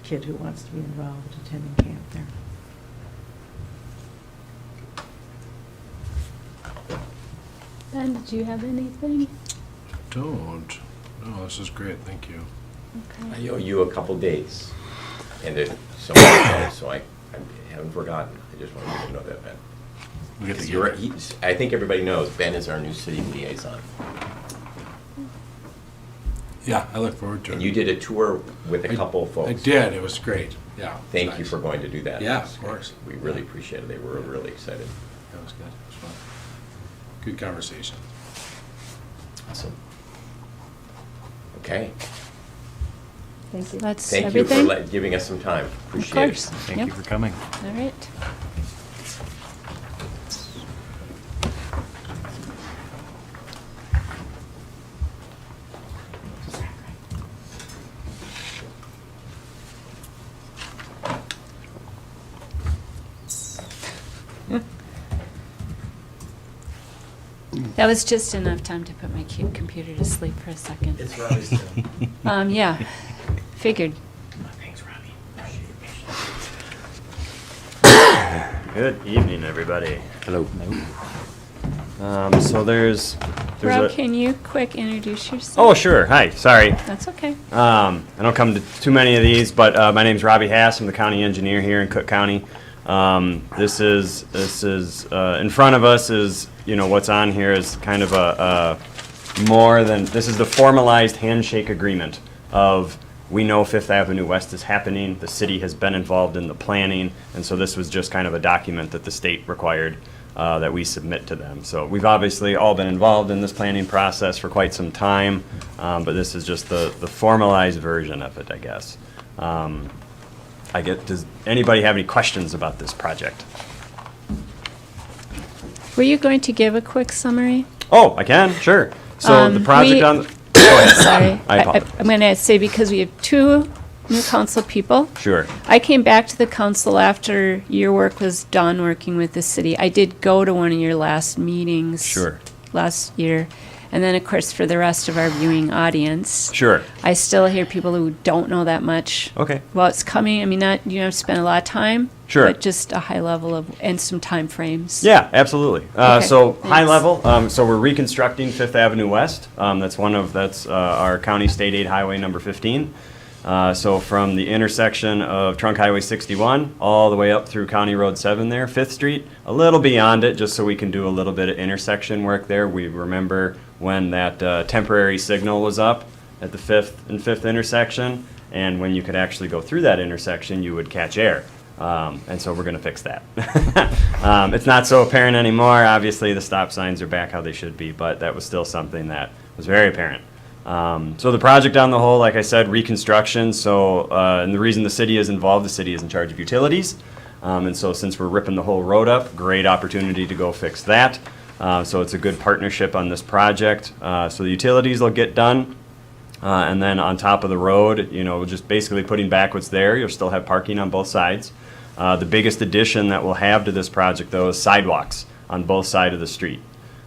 kid who wants to be involved attending camp there. Ben, did you have anything? Don't. No, this is great, thank you. Okay. I owe you a couple dates, and there's so many, so I haven't forgotten. I just wanted you to know that, Ben. We get to Because I think everybody knows Ben is our new city liaison. Yeah, I look forward to it. And you did a tour with a couple of folks. I did, it was great, yeah. Thank you Nice. for going to do that. Yeah, of course. We really appreciate it. They were really excited. That was good, it was fun. Good conversation. Awesome. Okay. Thank you. That's Thank everything? you for giving us some time. Of Appreciate course. it. Thank Yep. you for coming. All right. That was just enough time to put my cute computer to sleep for a second. It's Robbie's turn. Yeah, figured. Thanks, Robbie. Appreciate it. Good evening, everybody. Hello. So there's Rob, a... can you quick introduce yourself? Oh, sure. Hi. Sorry. That's okay. I don't come to too many of these, but my name's Robbie Hass. I'm the county engineer here in Cook County. This is in front of us is, what's on here is kind of this is the formalized handshake agreement of, we know Fifth Avenue West is happening, the city has been involved in the planning, and so this was just kind of a document that the state required that we submit to them. So we've obviously all been involved in this planning process for quite some time, but this is just the formalized version of it, I guess. Does anybody have any questions about this project? Were you going to give a quick summary? Oh, I can, sure. So the project go ahead. Sorry. I apologize. I'm going to say, because we have two new council people. Sure. I came back to the council after your work was done working with the city. I did go to one of your last meetings. Sure. Last year. And then, of course, for the rest of our viewing audience. Sure. I still hear people who don't know that much. Okay. Well, it's coming. I mean, not, I've spent a lot of time. Sure. But just a high level and some time frames. Yeah, absolutely. Okay, So high thanks. level, so we're reconstructing Fifth Avenue West. That's our county state aid highway number 15. So from the intersection of Trunk Highway 61 all the way up through County Road 7 there, 5th Street, a little beyond it, just so we can do a little bit of intersection work there. We remember when that temporary signal was up at the 5th and 5th intersection, and when you could actually go through that intersection, you would catch air. And so we're going to fix that. It's not so apparent anymore. Obviously, the stop signs are back how they should be, but that was still something that was very apparent. So the project on the whole, like I said, reconstruction. So, and the reason the city is involved, the city is in charge of utilities. And so since we're ripping the whole road up, great opportunity to go fix that. So it's a good partnership on this project. So the utilities will get done. And then on top of the road, we're just basically putting back what's there. You'll still have parking on both sides. The biggest addition that we'll have to this project, though, is sidewalks on both sides of the street.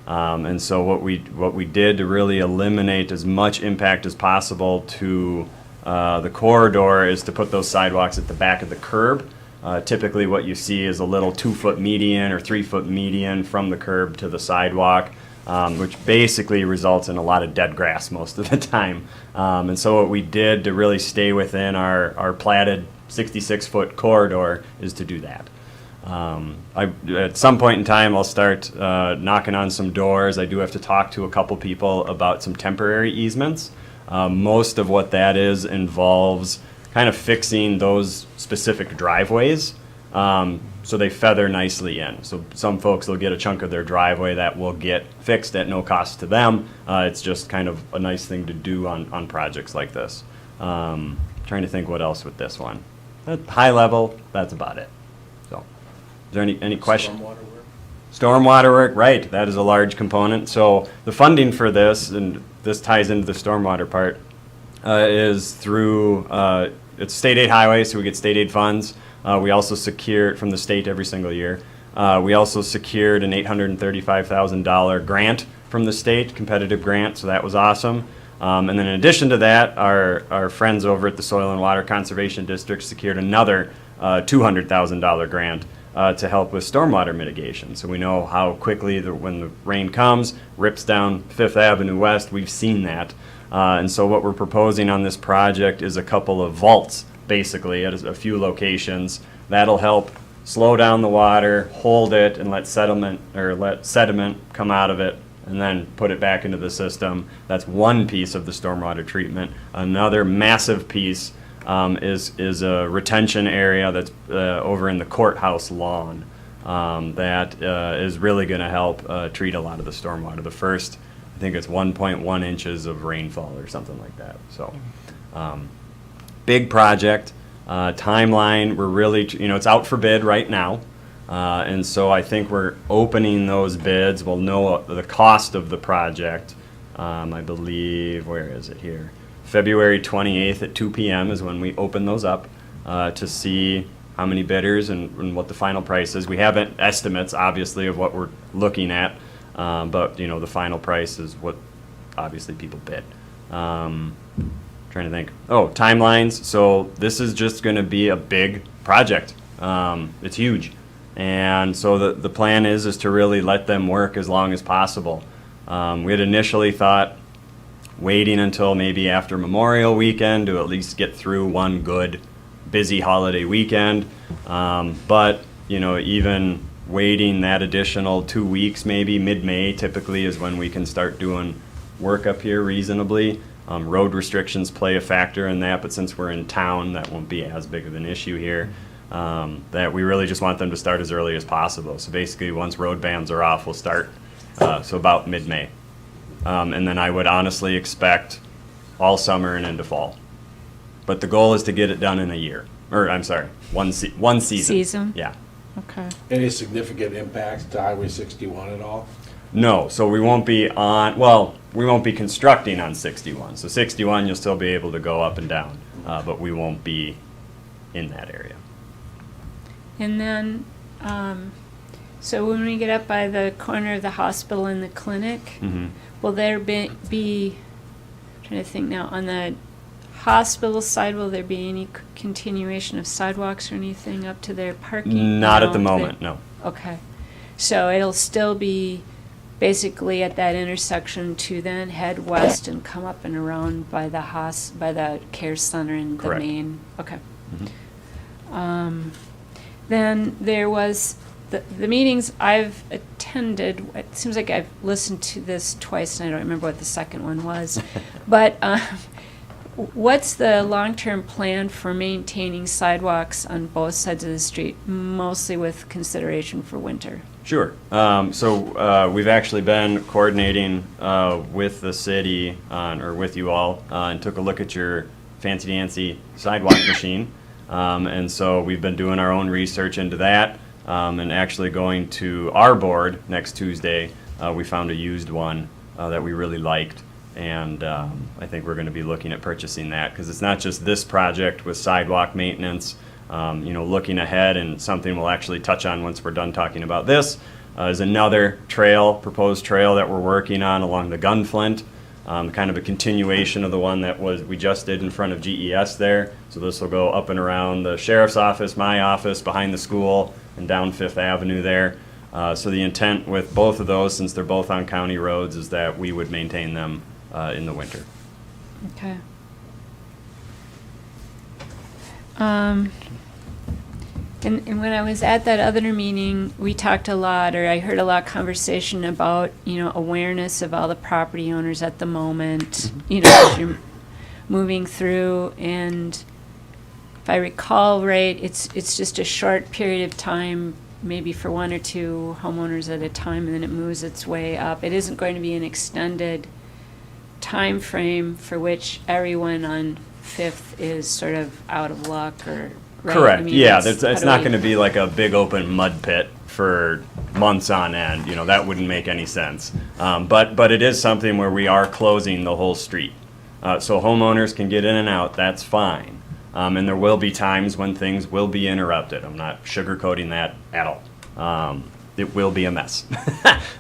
And so what we did to really eliminate as much impact as possible to the corridor is to put those sidewalks at the back of the curb. Typically what you see is a little 2-foot median or 3-foot median from the curb to the sidewalk, which basically results in a lot of dead grass most of the time. And so what we did to really stay within our platted 66-foot corridor is to do that. At some point in time, I'll start knocking on some doors. I do have to talk to a couple people about some temporary easements. Most of what that is involves kind of fixing those specific driveways so they feather nicely in. So some folks will get a chunk of their driveway that will get fixed at no cost to them. It's just kind of a nice thing to do on projects like this. Trying to think what else with this one. At high level, that's about it. So, is there any question? Stormwater work? Stormwater work, right, that is a large component. So the funding for this, and this ties into the stormwater part, is through, it's state aid highway, so we get state aid funds. We also secure from the state every single year. We also secured an $835,000 grant from the state, competitive grant, so that was awesome. And then in addition to that, our friends over at the Soil and Water Conservation District secured another $200,000 grant to help with stormwater mitigation. So we know how quickly, when the rain comes, rips down Fifth Avenue West. We've seen that. And so what we're proposing on this project is a couple of vaults, basically, at a few locations. That'll help slow down the water, hold it, and let sediment come out of it, and then put it back into the system. That's one piece of the stormwater treatment. Another massive piece is a retention area that's over in the courthouse lawn that is really going to help treat a lot of the stormwater. The first, I think it's 1.1 inches of rainfall or something like that. So, big project. Timeline, we're really, it's out for bid right now. And so I think we're opening those bids. We'll know the cost of the project. I believe, where is it here? February 28th at 2 p.m. is when we open those up to see how many bidders and what the final price is. We have estimates, obviously, of what we're looking at, but the final price is what obviously people bid. Trying to think. Oh, timelines. So this is just going to be a big project. It's huge. And so the plan is to really let them work as long as possible. We had initially thought waiting until maybe after Memorial Weekend to at least get through one good busy holiday weekend. But even waiting that additional 2 weeks, maybe mid-May typically is when we can start doing work up here reasonably. Road restrictions play a factor in that, but since we're in town, that won't be as big of an issue here. That we really just want them to start as early as possible. So basically, once road bans are off, we'll start, so about mid-May. And then I would honestly expect all summer and into fall. But the goal is to get it done in a year. Or, I'm sorry, one season. Season? Yeah. Okay. Any significant impacts to Highway 61 at all? No, so we won't be constructing on 61. So 61, you'll still be able to go up and down, but we won't be in that area. And then, so when we get up by the corner of the hospital and the clinic, will there be, I'm trying to think now, on the hospital side, will there be any continuation of sidewalks or anything up to their parking? Not at the No, moment, no. Okay. So it'll still be basically at that intersection to then head west and come up and around by the by the care center and the Correct. main. Okay. Then there was the meetings I've attended. It seems like I've listened to this twice, and I don't remember what the second one was. But what's the long-term plan for maintaining sidewalks on both sides of the street, mostly with consideration for winter? Sure. So we've actually been coordinating with the city or with you all and took a look at your fancy dancy sidewalk machine. And so we've been doing our own research into that and actually going to our board next Tuesday. We found a used one that we really liked. And I think we're going to be looking at purchasing that because it's not just this project with sidewalk maintenance. Looking ahead, and something we'll actually touch on once we're done talking about this, is another proposed trail that we're working on along the Gunflint, kind of a continuation of the one that we just did in front of GES there. So this will go up and around the sheriff's office, my office, behind the school, and down Fifth Avenue there. So the intent with both of those, since they're both on county roads, is that we would maintain them in the winter. Okay. And when I was at that other meeting, we talked a lot, or I heard a lot of conversation about, awareness of all the property owners at the moment, as you're moving through. And if I recall right, it's just a short period of time, maybe for one or two homeowners at a time, and then it moves its way up. It isn't going to be an extended time frame for which everyone on Fifth is sort of out of luck or right? Correct. I mean, Yeah, it's it's not going to be like a big open mud pit for months on end. That wouldn't make any sense. But it is something where we are closing the whole street, so homeowners can get in and out. That's fine. And there will be times when things will be interrupted. I'm not sugarcoating that at all. It will be a mess.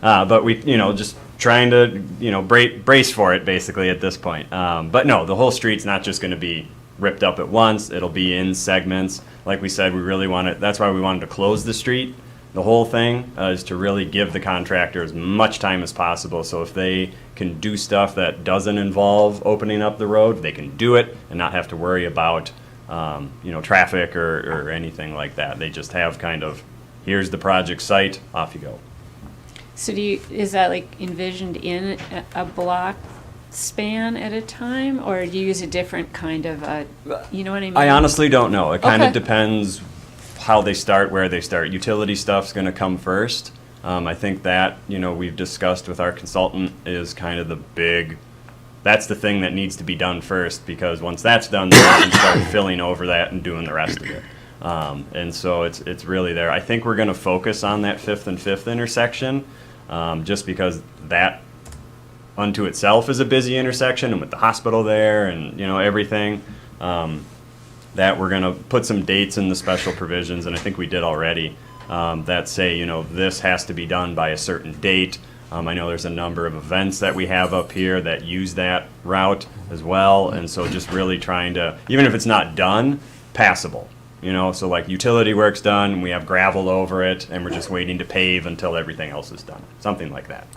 But we, just trying to, brace for it basically at this point. But no, the whole street's not just going to be ripped up at once. It'll be in segments. Like we said, we really that's why we wanted to close the street. The whole thing is to really give the contractor as much time as possible. So if they can do stuff that doesn't involve opening up the road, they can do it and not have to worry about, traffic or anything like that. They just have kind of, here's the project site, off you go. So is that like envisioned in a block span at a time, or do you use a different kind of you know what I mean? I honestly don't know. It kind of Okay. depends how they start, where they start. Utility stuff's going to come first. I think that, we've discussed with our consultant is kind of that's the thing that needs to be done first, because once that's done, then we can start filling over that and doing the rest of it. And so it's really there. I think we're going to focus on that 5th and 5th intersection, just because that unto itself is a busy intersection, and with the hospital there and everything, that we're going to put some dates in the special provisions, and I think we did already, that say this has to be done by a certain date. I know there's a number of events that we have up here that use that route as well, and so just really trying to, even if it's not done, passable. So like utility work's done, we have gravel over it, and we're just waiting to pave until everything else is done. Something like that.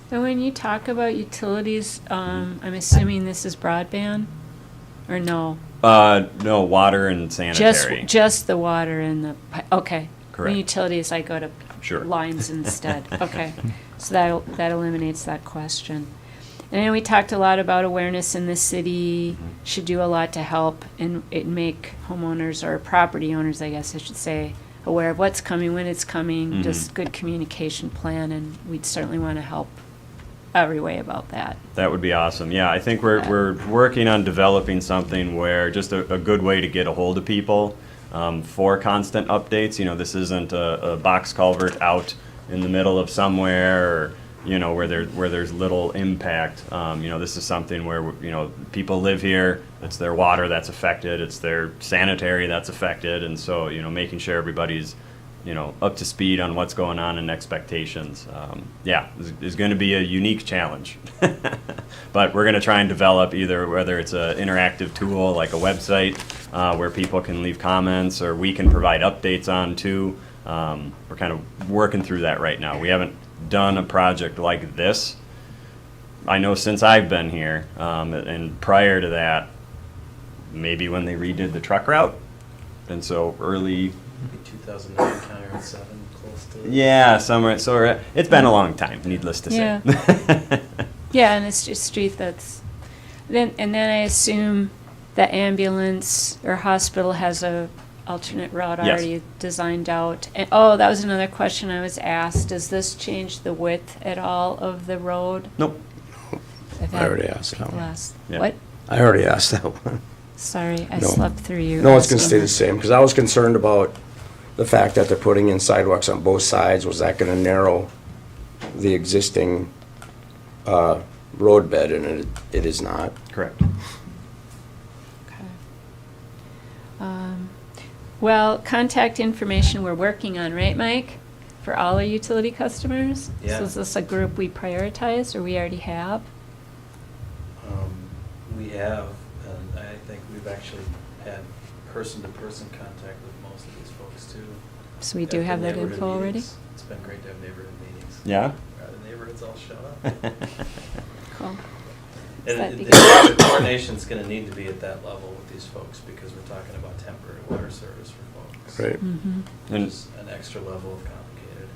So when you talk about utilities, I'm assuming this is broadband, or no? No, water and sanitary. Just the water and the, okay. Correct. When utilities, I go to Sure. lines instead. Okay. So that eliminates that question. And then we talked a lot about awareness in the city, should do a lot to help and make homeowners or property owners, I guess I should say, aware of what's coming, when it's coming, just good communication plan, and we'd certainly want to help every way about that. That would be awesome. Yeah, I think we're working on developing something where just a good way to get a hold of people for constant updates. You know, this isn't a box culvert out in the middle of somewhere, or you know, where there's little impact. You know, this is something where, you know, people live here, it's their water that's affected, it's their sanitary that's affected, and so, you know, making sure everybody's, you know, up to speed on what's going on and expectations. Yeah, is going to be a unique challenge. But we're going to try and develop either, whether it's an interactive tool like a website where people can leave comments, or we can provide updates on too. We're kind of working through that right now. We haven't done a project like this, I know, since I've been here, and prior to that, maybe when they redid the truck route, and so early, Maybe 2009, County Road 7, close to it. yeah, somewhere. So it's been a long time, needless to say. Yeah. Yeah, and it's just street that's, then I assume the ambulance or hospital has a alternate route Yes. already designed out. And, oh, that was another question I was asked. Does this change the width at all of the road? Nope. I've I had already asked that people one. ask. Yeah. What? I already asked that one. Sorry, I No. slept through you. No, it's gonna asking stay the that. same, because I was concerned about the fact that they're putting in sidewalks on both sides. Was that gonna narrow the existing roadbed? And it is not. Correct. Okay. Well, contact information we're working on, right, Mike? For all our utility customers? Yeah. So is this a group we prioritize, or we already have? We have, and I think we've actually had person-to-person contact with most of these folks too. So we do At the have that neighborhood info already? meetings. It's been great to have neighborhood meetings. Yeah. The neighborhoods all showed up. Cool. And That'd be the coordination's gonna need to be at that level with these folks, because we're talking about temporary water service for folks. Right. Mm-hmm. Which And- is an extra level of complicated.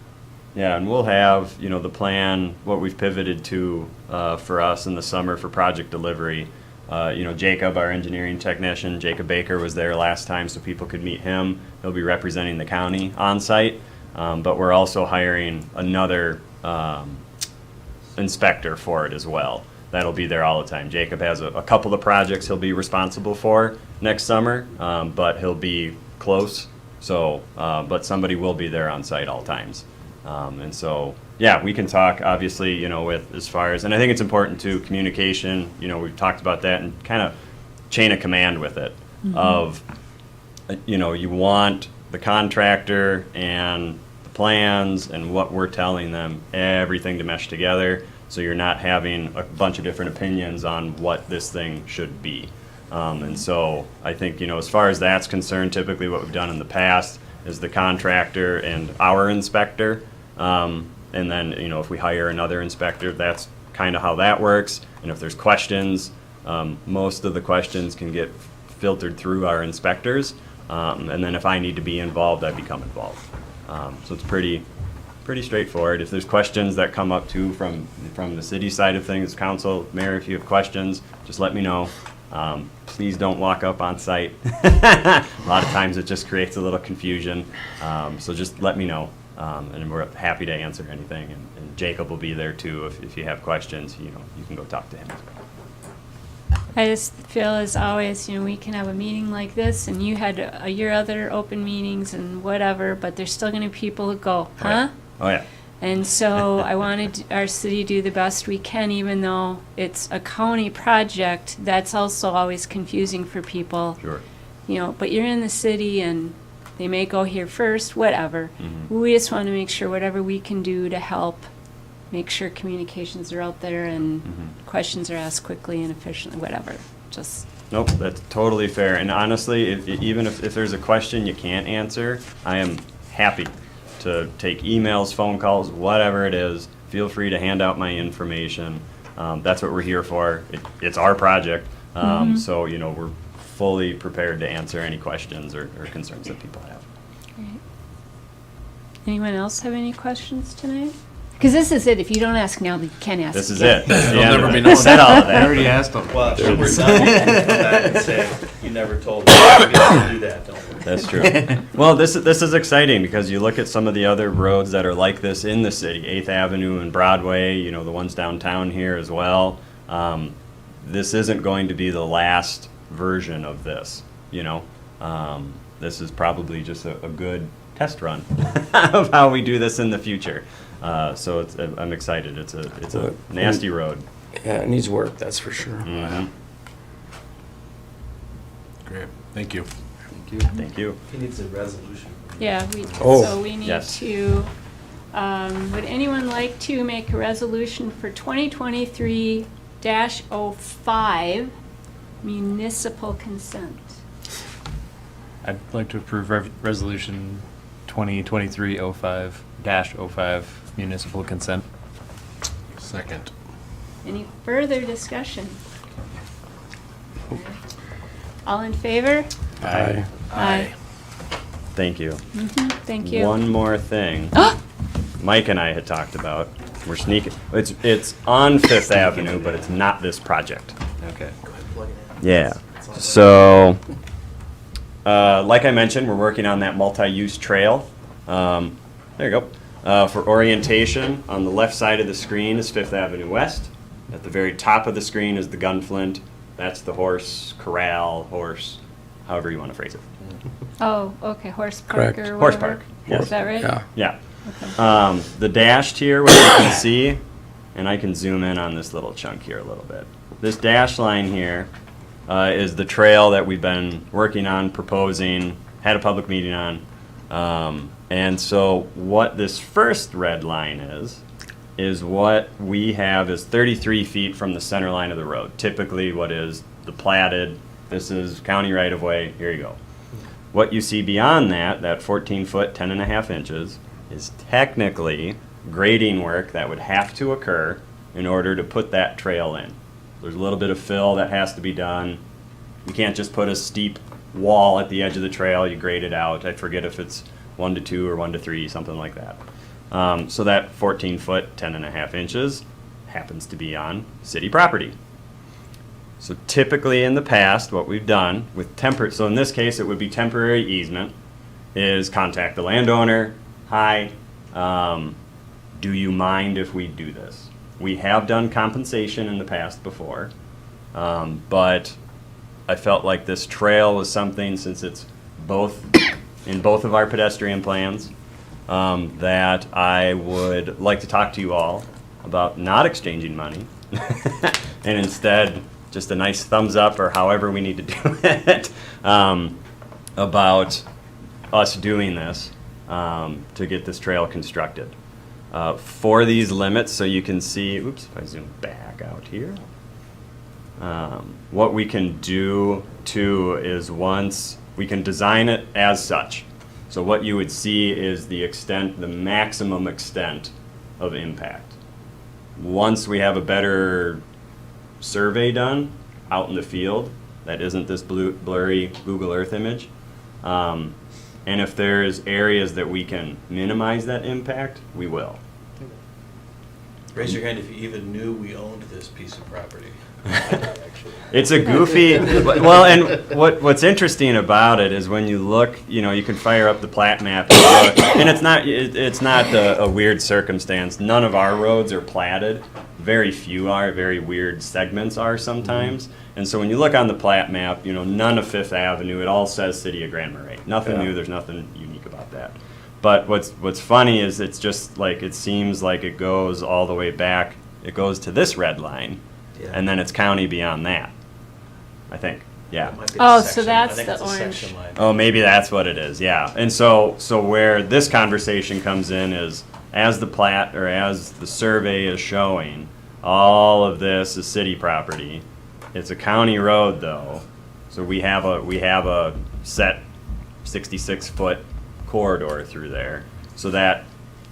Yeah, and we'll have, you know, the plan, what we've pivoted to for us in the summer for project delivery. You know, Jacob, our engineering technician, Jacob Baker, was there last time, so people could meet him. He'll be representing the county on site, but we're also hiring another inspector for it as well. That'll be there all the time. Jacob has a couple of projects he'll be responsible for next summer, but he'll be close. So, but somebody will be there on site all times. And so, yeah, we can talk, obviously, you know, with as far as, and I think it's important to communication, you know, we've talked about that, and kind of chain of command with it, of, you know, you want the contractor and the plans and what we're telling them, everything to mesh together, so you're not having a bunch of different opinions on what this thing should be. And so I think, you know, as far as that's concerned, typically what we've done in the past is the contractor and our inspector. And then, you know, if we hire another inspector, that's kind of how that works. And if there's questions, most of the questions can get filtered through our inspectors. And then if I need to be involved, I become involved. So it's pretty straightforward. If there's questions that come up too from the city side of things, council, mayor, if you have questions, just let me know. Please don't walk up on site. A lot of times it just creates a little confusion. So just let me know, and we're happy to answer anything. And Jacob will be there too if you have questions. You know, you can go talk to him. I just feel, as always, you know, we can have a meeting like this, and you had your other open meetings and whatever, but there's still going to be people who go, huh? Oh yeah. And so I wanted our city to do the best we can, even though it's a county project. That's also always confusing for people. Sure. You know, but you're in the city, and they may go here first, whatever. Mhm. We just want to make sure whatever we can do to help make sure communications are out there and questions are asked quickly and efficiently, whatever. Just Nope, that's totally fair. And honestly, even if there's a question you can't answer, I am happy to take emails, phone calls, whatever it is. Feel free to hand out my information. That's what we're here for. It's our project. So, you know, we're fully prepared to answer any questions or concerns that people have. Great. Anyone else have any questions tonight? Because this is it. If you don't ask now, you can't ask This is again. it. That's the It'll end never of be it. known. I said all of I that. already asked them. Well, after we're done, you can come back and say, you never told me we get to do that, don't we? That's true. Well, this is exciting because you look at some of the other roads that are like this in the city, 8th Avenue and Broadway, you know, the ones downtown here as well. This isn't going to be the last version of this, you know. This is probably just a good test run of how we do this in the future. So I'm excited. It's a nasty road. Yeah, it needs work, that's for sure. Mhm. Great, thank you. Thank you. He needs a resolution. Yeah, Oh. so we need Yes. to, would anyone like to make a resolution for 2023-05 municipal consent? I'd like to approve resolution 2023-05-05 municipal consent. Second. Any further discussion? All in favor? Aye. Aye. Thank you. Thank you. One more thing. Mike and I had talked about. We're sneaking. It's on Fifth Avenue, but it's not this project. Okay. Yeah. So, like I mentioned, we're working on that multi-use trail. There you go. For orientation, on the left side of the screen is Fifth Avenue West. At the very top of the screen is the Gunflint. That's the horse corral, however you want to phrase it. Oh, okay, Horse Park Correct. or Horse whatever. Park, yes. Is that right? Yeah. Yeah. Okay. The dashed here, what you can see, and I can zoom in on this little chunk here a little bit. This dash line here is the trail that we've been working on, proposing, had a public meeting on. And so what this first red line is what we have is 33 feet from the center line of the road. Typically what is the platted, this is county right of way, here you go. What you see beyond that 14 foot, 10 and a half inches, is technically grading work that would have to occur in order to put that trail in. There's a little bit of fill that has to be done. You can't just put a steep wall at the edge of the trail, you grade it out. I forget if it's 1 to 2 or 1 to 3, something like that. So that 14 foot, 10 and a half inches happens to be on city property. So typically in the past, what we've done with so in this case it would be temporary easement, is contact the landowner. Hi, do you mind if we do this? We have done compensation in the past before, but I felt like this trail was something, since it's in both of our pedestrian plans, that I would like to talk to you all about not exchanging money and instead just a nice thumbs up, or however we need to do it, about us doing this to get this trail constructed. For these limits, so you can see, oops, if I zoom back out here, what we can do too is once we can design it as such. So what you would see is the maximum extent of impact. Once we have a better survey done out in the field that isn't this blurry Google Earth image, and if there's areas that we can minimize that impact, we will. Raise your hand if you even knew we owned this piece of property. It's a goofy, well, and what's interesting about it is when you look, you know, you can fire up the plat map and look, and it's not a weird circumstance. None of our roads are platted. Very few are. Very weird segments are sometimes. And so when you look on the plat map, you know, none of Fifth Avenue, it all says City of Grand Marais. Nothing new. There's nothing unique about that. But what's funny is it's just like, it seems like it goes all the way back. It goes to this red line. Yeah. And then it's county beyond that, I think. Yeah. It might be a Oh, so section. that's I think the it's a orange. section line. Oh, maybe that's what it is. Yeah. And so where this conversation comes in is, as the plat or as the survey is showing, all of this is city property. It's a county road though, so we have a set 66-foot corridor through there, so that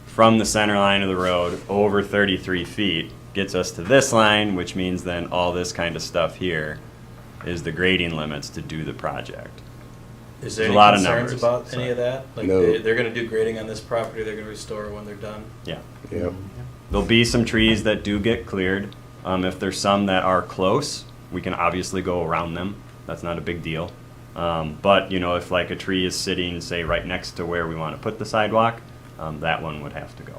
from the center line of the road over 33 feet gets us to this line, which means then all this kind of stuff here is the grading limits to do the project. Is there There's any a lot of concerns numbers, about so. any of that? Like, No. they're gonna do grading on this property, they're gonna restore when they're done? Yeah. Yep. There'll be some trees that do get cleared. If there's some that are close, we can obviously go around them. That's not a big deal. But, you know, if like a tree is sitting, say, right next to where we want to put the sidewalk, that one would have to go.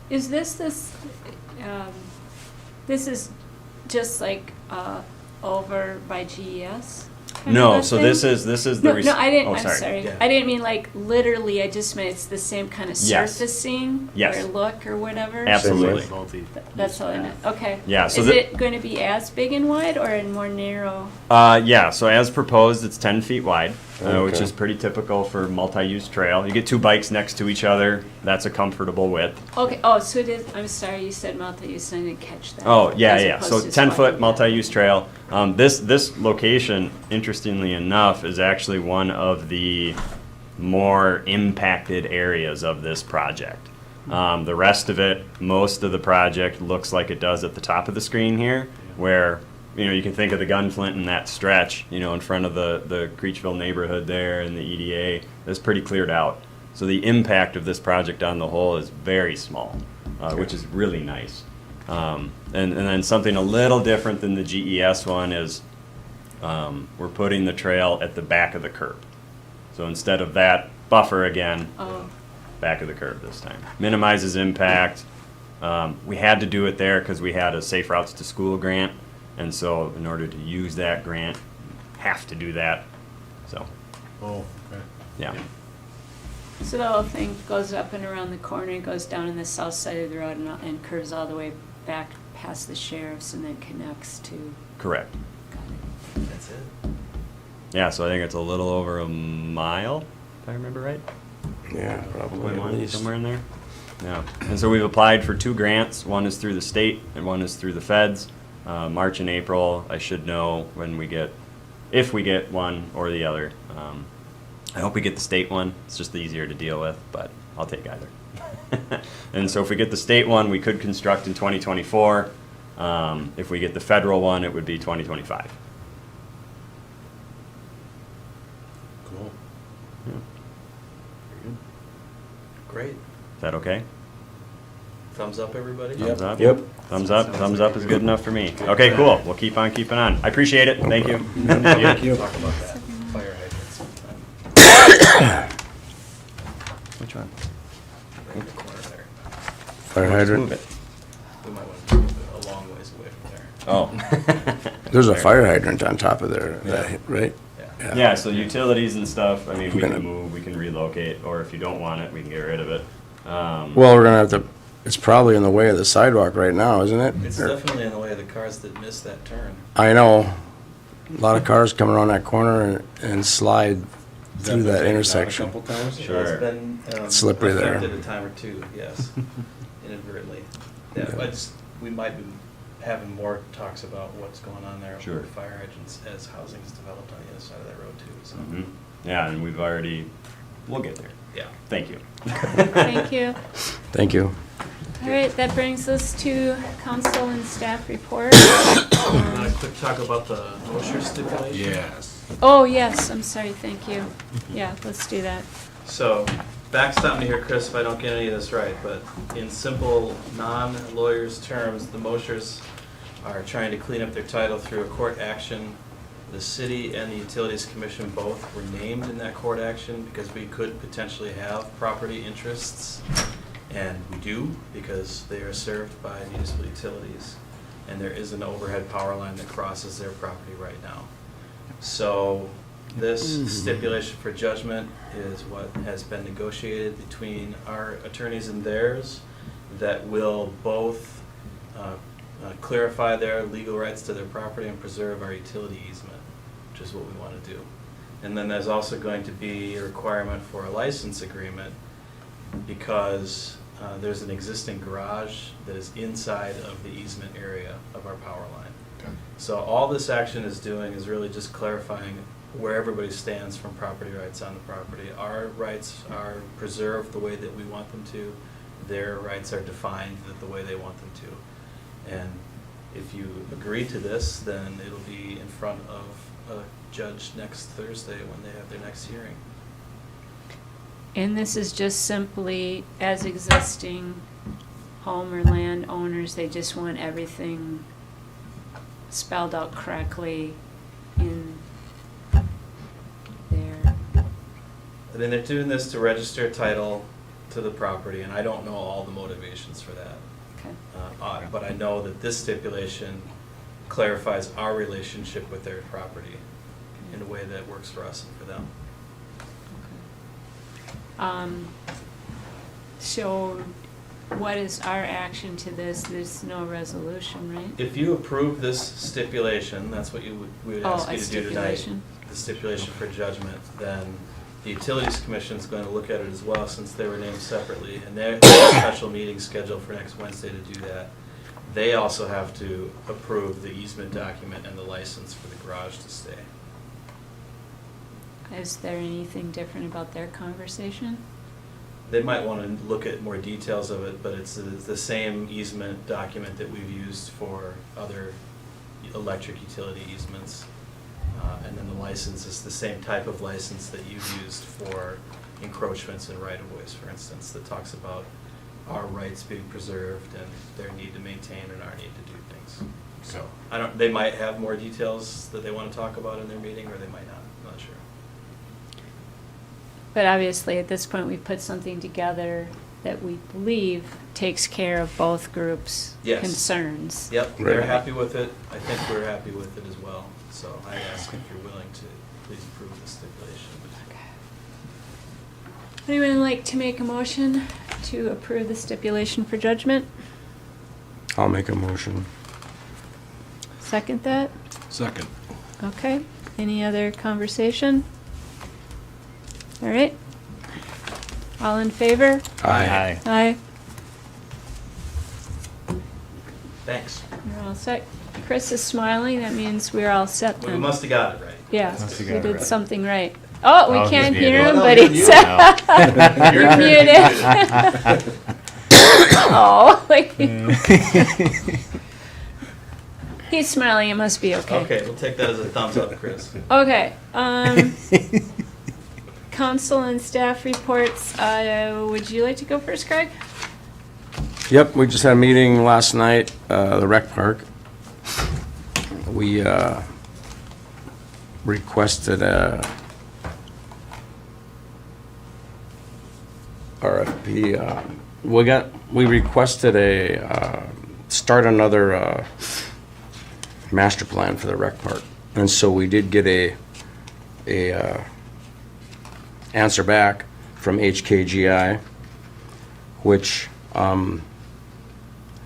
Is this is just like, over by GES? kind of No, a so thing? this is the. No, I didn't, Oh, I'm sorry. Yeah. I didn't mean like literally, I just meant it's the same kind of Yes. surfacing? Yes. Or look or whatever? Absolutely. That's all I meant, okay. Yeah, so Is the- it going to be as big and wide or in more narrow? Yeah, so as proposed, it's 10 feet wide, which Okay. is pretty typical for multi-use trail. You get two bikes next to each other. That's a comfortable width. Okay, oh, so it is, I'm sorry, you said multi-use, I didn't catch that. Oh, yeah, As yeah. opposed So to 10-foot walking multi-use trail. This location, interestingly enough, is actually one of the more impacted areas of this project. The rest of it, most of the project looks like it does at the top of the screen here, where, you know, you can think of the Gunflint in that stretch, you know, in front of the Creechville neighborhood there and the EDA. That's pretty cleared out. So the impact of this project on the whole is very small, which is really nice. And then something a little different than the GES one is we're putting the trail at the back of the curb. So instead of that buffer again, Oh, back of the curb this time. Minimizes impact. We had to do it there because we had a Safe Routes to School grant. And so in order to use that grant, have to do that. So, Oh, okay. yeah. so the whole thing goes up and around the corner, goes down on the south side of the road and curves all the way back past the sheriff's and then connects to, Correct. That's it. Yeah, so I think it's a little over a mile, if I remember right. Yeah, probably at 1.1, least. somewhere in there. Yeah, and so we've applied for 2 grants. One is through the state and one is through the feds. March and April, I should know when we get, if we get one or the other. I hope we get the state one. It's just easier to deal with, but I'll take either. And so if we get the state one, we could construct in 2024. If we get the federal one, it would be 2025. Cool. Great. Is that okay? Thumbs up, everybody? Thumbs up? Yep. Thumbs up. Thumbs up is good enough for me. Okay, cool. We'll keep on keeping on. I appreciate it. Thank you. Thank you. Talk about that. Fire hydrant sometime. Which one? Right in the corner there. Fire hydrant. Move it. We might want to move it a long ways away from there. Oh. There's a fire hydrant on top of there, right? Yeah. Yeah, so utilities and stuff, I mean, we We're can gonna- move, we can relocate, or if you don't want it, we can get rid of it. Well, we're gonna have to, it's probably in the way of the sidewalk right now, isn't it? It's Or- definitely in the way of the cars that miss that turn. I know. A lot of cars come around that corner and slide through that intersection. A couple times? Sure. It's been Slippery there. affected a time or two, yes, inadvertently. Yeah, Yeah. we might be having more talks about what's going on there Sure. with fire hydrants as housing is developed on the other side of that road too, so. Mhm. Yeah, and we've already, we'll get there. Yeah. Thank you. thank you. Thank you. All right, that brings us to council and staff report. Want a quick talk about the Mosher stipulation? Yes. Oh, yes, I'm sorry, thank you. Yeah, let's do that. So, backstop me here, Chris, if I don't get any of this right, but in simple, non-lawyers terms, the Moshers are trying to clean up their title through a court action. The city and the Utilities Commission both were named in that court action because we could potentially have property interests. And we do, because they are served by municipal utilities. And there is an overhead power line that crosses their property right now. So this stipulation for judgment is what has been negotiated between our attorneys and theirs that will both clarify their legal rights to their property and preserve our utility easement, which is what we want to do. And then there's also going to be a requirement for a license agreement because there's an existing garage that is inside of the easement area of our power line. Okay. So all this action is doing is really just clarifying where everybody stands from property rights on the property. Our rights are preserved the way that we want them to. Their rights are defined the way they want them to. And if you agree to this, then it'll be in front of a judge next Thursday when they have their next hearing. And this is just simply as existing home or land owners, they just want everything spelled out correctly in there. And then they're doing this to register title to the property, and I don't know all the motivations for that. Okay. But I know that this stipulation clarifies our relationship with their property in a way that works for us and for them. So what is our action to this? There's no resolution, right? If you approve this stipulation, that's what we would ask Oh, you a to do tonight. stipulation. The stipulation for judgment, then the Utilities Commission's going to look at it as well, since they were named separately, and they have a special meeting scheduled for next Wednesday to do that. They also have to approve the easement document and the license for the garage to stay. Is there anything different about their conversation? They might want to look at more details of it, but it's the same easement document that we've used for other electric utility easements. And then the license is the same type of license that you've used for encroachments and right-of-ways, for instance, that talks about our rights being preserved and their need to maintain and our need to do things. So, they might have more details that they want to talk about in their meeting, or they might not, I'm not sure. But obviously, at this point, we've put something together that we believe takes care of both groups' Yes. concerns. Yep, they're Right. happy with it. I think we're happy with it as well. So I ask if you're willing to please approve the stipulation. Anyone like to make a motion to approve the stipulation for judgment? I'll make a motion. Second that? Second. Okay. Any other conversation? All right. All in favor? Aye. Aye. Thanks. You're all set. Chris is smiling. That means we're all set Well, we then. must have got it right. Yeah, Must have we got it did right. something right. Oh, we Oh, can't he's hear him, muted. but he's you're muted. Oh, like he's smiling. It must be okay. Okay, we'll take that as a thumbs up, Chris. Okay. Council and staff reports. Would you like to go first, Craig? Yep, we just had a meeting last night, the rec park. We requested a RFP. We requested start another master plan for the rec park. And so we did get a answer back from HKGI, which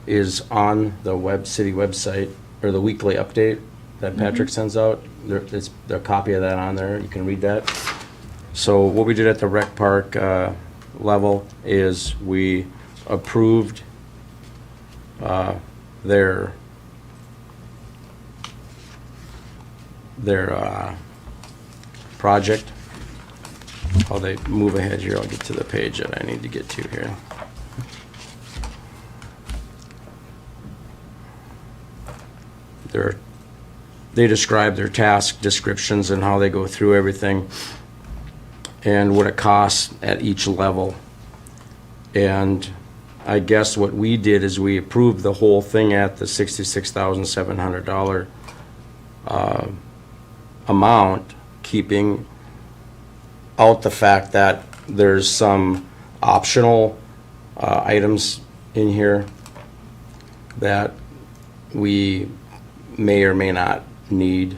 is on the city website, or the weekly update that Patrick sends out. There's a copy of that on there. You can read that. So what we did at the rec park level is we approved their project. How they move ahead here, I'll get to the page that I need to get to here. They describe their task descriptions and how they go through everything and what it costs at each level. And I guess what we did is we approved the whole thing at the $66,700 amount, keeping out the fact that there's some optional items in here that we may or may not need.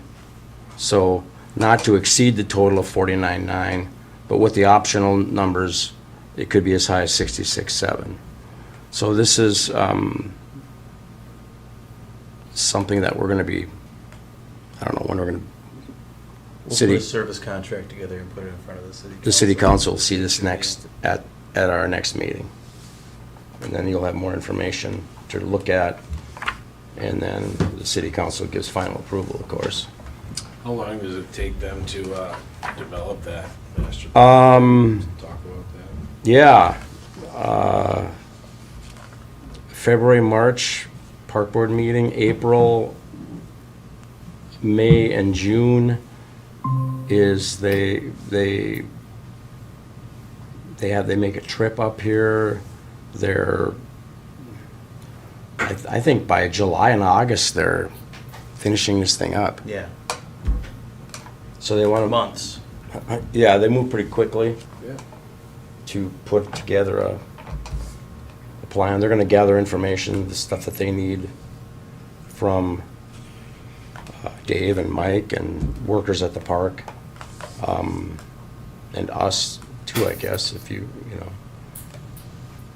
So not to exceed the total of 49.9, but with the optional numbers, it could be as high as 66.7. So this is something that we're going to be, I don't know when we're going to, We'll City- put a service contract together and put it in front of the city council. the city council will see this next at our next meeting. And then you'll have more information to look at, and then the city council gives final approval, of course. How long does it take them to develop that master plan? Talk about that. Yeah. February, March, park board meeting. April, May, and June is they make a trip up here. I think by July and August, they're finishing this thing up. Yeah, So they want to, months. yeah, they move pretty quickly Yeah. to put together a plan. They're gonna gather information, the stuff that they need from Dave and Mike and workers at the park, and us too, I guess, if you know.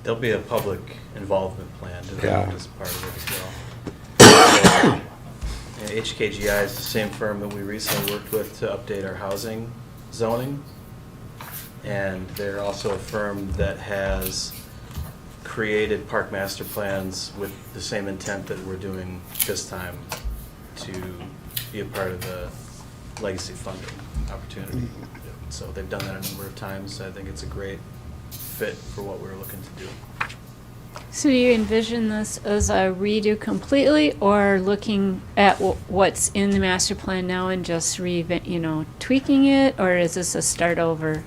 There'll be a public involvement plan developed Yeah. as part of it as well. And HKGI is the same firm that we recently worked with to update our housing zoning. And they're also a firm that has created park master plans with the same intent that we're doing this time, to be a part of the legacy funding opportunity. So they've done that a number of times. I think it's a great fit for what we're looking to do. So do you envision this as a redo completely, or looking at what's in the master plan now and just tweaking it, or is this a start over?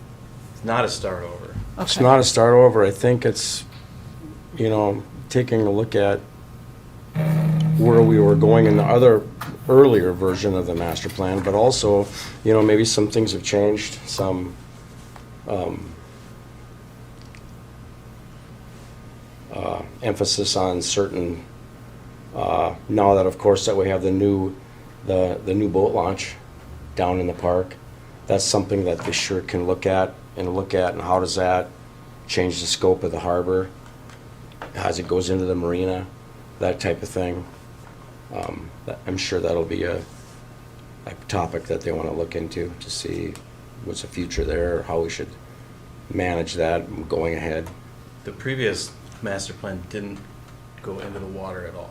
It's not a start over. It's Okay. not a start over. I think it's, taking a look at where we were going in the other earlier version of the master plan, but also, maybe some things have changed, some, emphasis on certain, now that, of course, that we have the new boat launch down in the park. That's something that they sure can look at, and how does that change the scope of the harbor as it goes into the marina, that type of thing. I'm sure that'll be a topic that they want to look into to see what's the future there, or how we should manage that going ahead. The previous master plan didn't go into the water at all,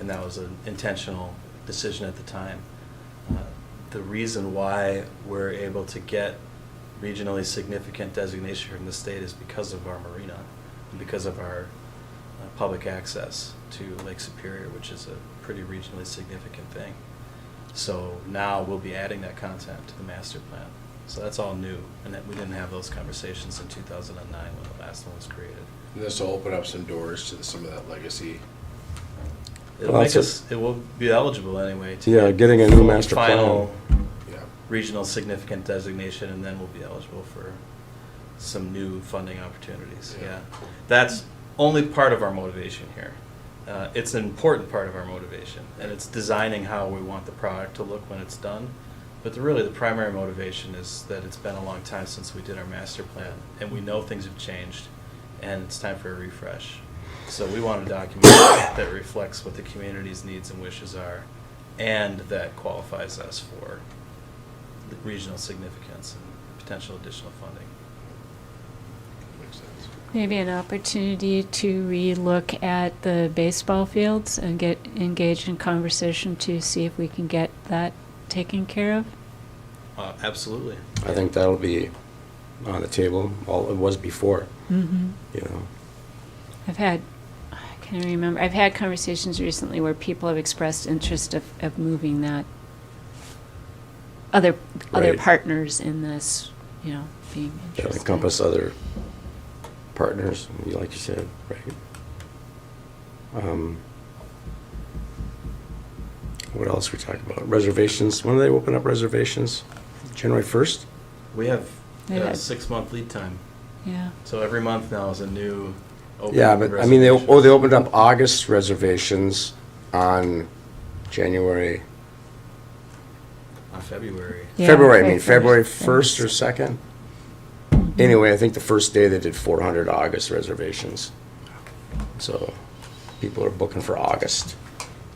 and that was an intentional decision at the time. The reason why we're able to get regionally significant designation from the state is because of our marina, and because of our public access to Lake Superior, which is a pretty regionally significant thing. So now we'll be adding that content to the master plan. So that's all new, and that we didn't have those conversations in 2009 when the last one was created. This will open up some doors to some of that legacy. It'll Well, make that's us, it will be eligible anyway. To Yeah, get getting a new full master plan. Final Yeah. regional significant designation, and then we'll be eligible for some new funding opportunities, Yeah. yeah. That's only part of our motivation here. It's an important part of our motivation, and it's designing how we want the product to look when it's done. But really, the primary motivation is that it's been a long time since we did our master plan, and we know things have changed, and it's time for a refresh. So we want a document that reflects what the community's needs and wishes are, and that qualifies us for the regional significance and potential additional funding. Makes sense. Maybe an opportunity to re-look at the baseball fields and get engaged in conversation to see if we can get that taken care of. Absolutely. I think that'll be on the table, all it was before, Mm-hmm. you know. I've had conversations recently where people have expressed interest of moving that. Other Right. partners in this, being That'll interested. encompass other partners, like you said, right? What else we talk about? Reservations, when do they open up reservations? January 1st? We have Yeah. a 6-month lead time, Yeah. so every month now is a new open Yeah, but, I mean, they reservation. opened up August reservations on January, On February. Yeah, February 1st. 1st or 2nd? Anyway, I think the first day they did 400 August reservations. So people are booking for August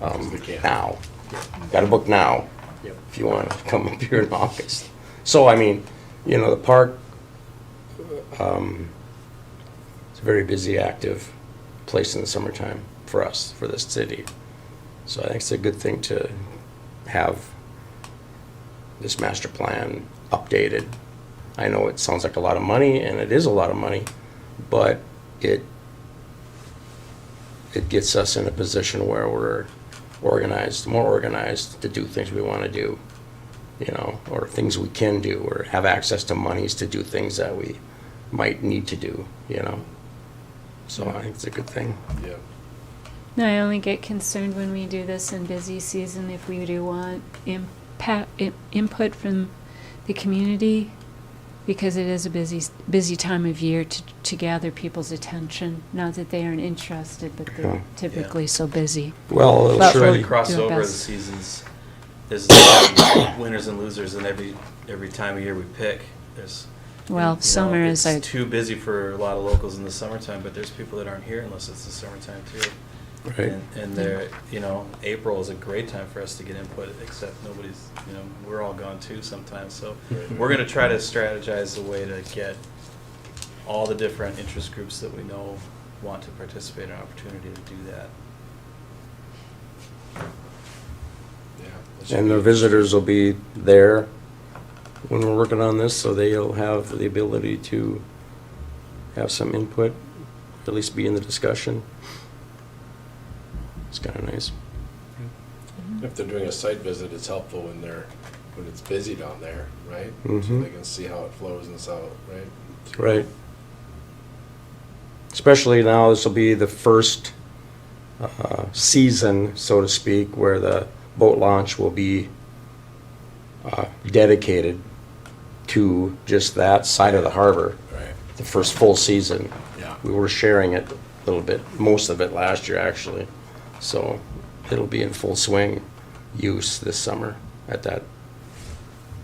They can. now. Got to book now Yep. if you want to come up here in August. So, I mean, the park, it's a very busy, active place in the summertime for us, for this city. So I think it's a good thing to have this master plan updated. I know it sounds like a lot of money, and it is a lot of money, but it gets us in a position where we're organized, more organized to do things we want to do, you know, or things we can do, or have access to monies to do things that we might need to do, you know. So I think it's a good thing. Yeah. No, I only get concerned when we do this in busy season, if we do want input from the community, because it is a busy time of year to gather people's attention. Not that they aren't interested, but they're Yeah. typically so busy. Well, it'll But Try surely, to cross do our over the best. seasons. There's winners and losers, and every time of year we pick, there's. Well, you know, summer is it's a, too busy for a lot of locals in the summertime, but there's people that aren't here unless it's the summertime too. right. And they're, you know, April is a great time for us to get input, except nobody's, you know, we're all gone too sometimes. So we're gonna try to strategize a way to get all the different interest groups that we know want to participate in an opportunity to do that. Yeah. that should And the be- visitors will be there when we're working on this, so they'll have the ability to have some input, at least be in the discussion. It's kind of nice. If they're doing a site visit, it's helpful when it's busy down there, right? So Mhm. they can see how it flows and so, right? Right. Especially now, this will be the first season, so to speak, where the boat launch will be dedicated to just that side of the harbor. Right. The first full season. Yeah. We were sharing it a little bit, most of it last year, actually. So it'll be in full swing use this summer at that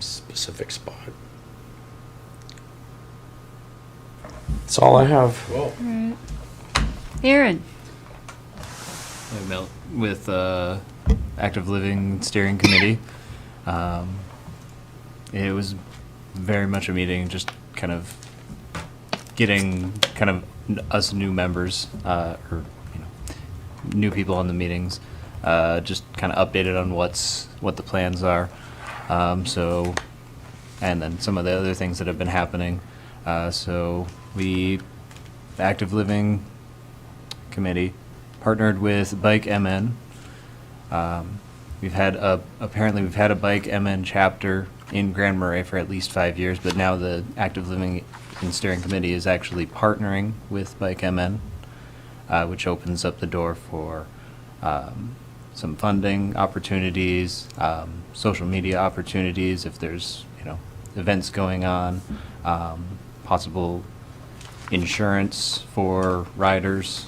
specific spot. That's all I have. Well, right. Aaron, I met with Active Living Steering Committee. It was very much a meeting, just kind of getting kind of us new members, or you know, new people on the meetings, just kind of updated on what the plans are. So, and then some of the other things that have been happening. So we, Active Living Committee, partnered with Bike MN. We've had a Bike MN chapter in Grand Marais for at least 5 years, but now the Active Living and Steering Committee is actually partnering with Bike MN, which opens up the door for some funding opportunities, social media opportunities if there's, you know, events going on, possible insurance for riders.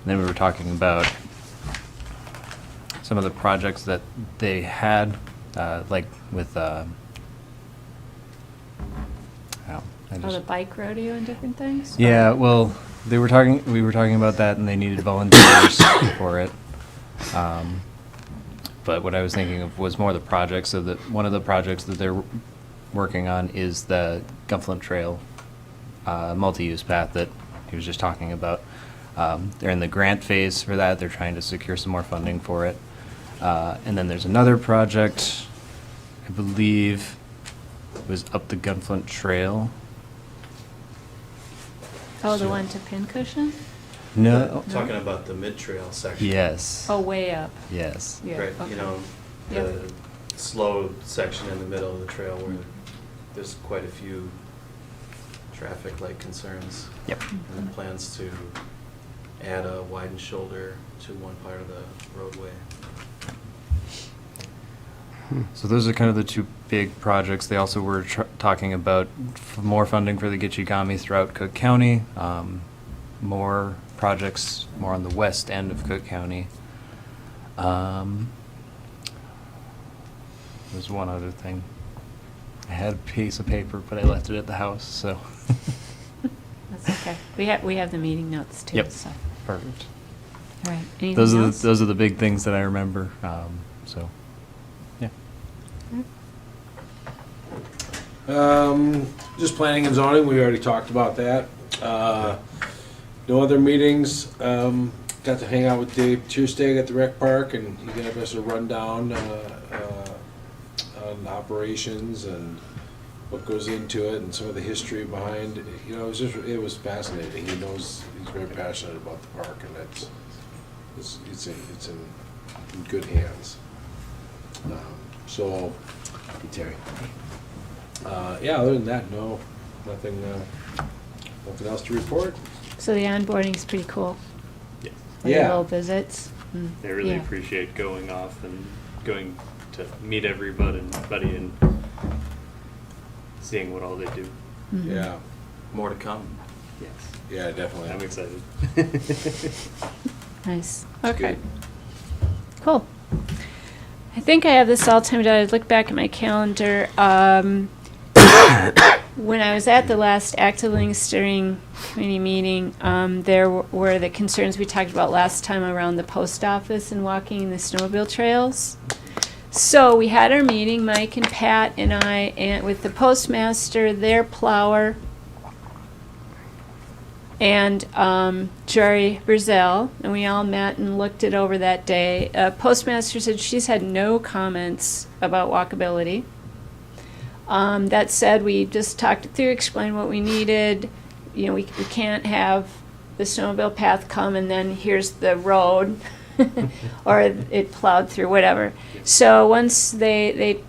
Then we were talking about some of the projects that they had, like with, oh, the bike rodeo and different things? yeah, well, we were talking about that, and they needed volunteers for it. But what I was thinking of was more the projects. So that one of the projects that they're working on is the Gunflint Trail multi-use path that he was just talking about. They're in the grant phase for that. They're trying to secure some more funding for it. And then there's another project, I believe, was up the Gunflint Trail. Oh, the one to Pincushion? No. Talking about the mid-trail section. Yes. Oh, way up. Yes. Yeah, Right, okay. you know, Yep. the slow section in the middle of the trail where there's quite a few traffic light concerns. Yep. And then plans to add a widened shoulder to one part of the roadway. So those are kind of the two big projects. They also were talking about more funding for the Gitchigami throughout Cook County, more projects more on the west end of Cook County. There's one other thing. I had a piece of paper, but I left it at the house, so. That's okay. We have the meeting notes too, Yep. so. Perfect. All right, anything Those are else? those are the big things that I remember. So, yeah. Just planning and zoning, we already talked about that. No other meetings. Got to hang out with Dave Tuesday at the rec park, and he gave us a rundown on operations and what goes into it and some of the history behind it. You know, it was fascinating. He knows he's very passionate about the park, and it's in good hands. So, Terry. yeah, other than that, nothing else to report. So the onboarding is pretty cool. Yeah. The Yeah. little visits. Mm, They really yeah. appreciate going off and going to meet everybody and seeing what all they do. Mhm. Yeah, More to come. Yes. yeah, definitely. I'm excited. Nice. It's Okay. good. Cool. I think I have this all timed out. I look back at my calendar. When I was at the last Active Steering Committee meeting, there were the concerns we talked about last time around the post office and walking the snowmobile trails. So we had our meeting, Mike and Pat and I, and with the postmaster, their plower, and Jerry Brazil, and we all met and looked it over that day. Postmaster said she's had no comments about walkability. That said, we just talked it through, explained what we needed. You know, we can't have the snowmobile path come and then here's the road, or it plowed through, whatever. So once they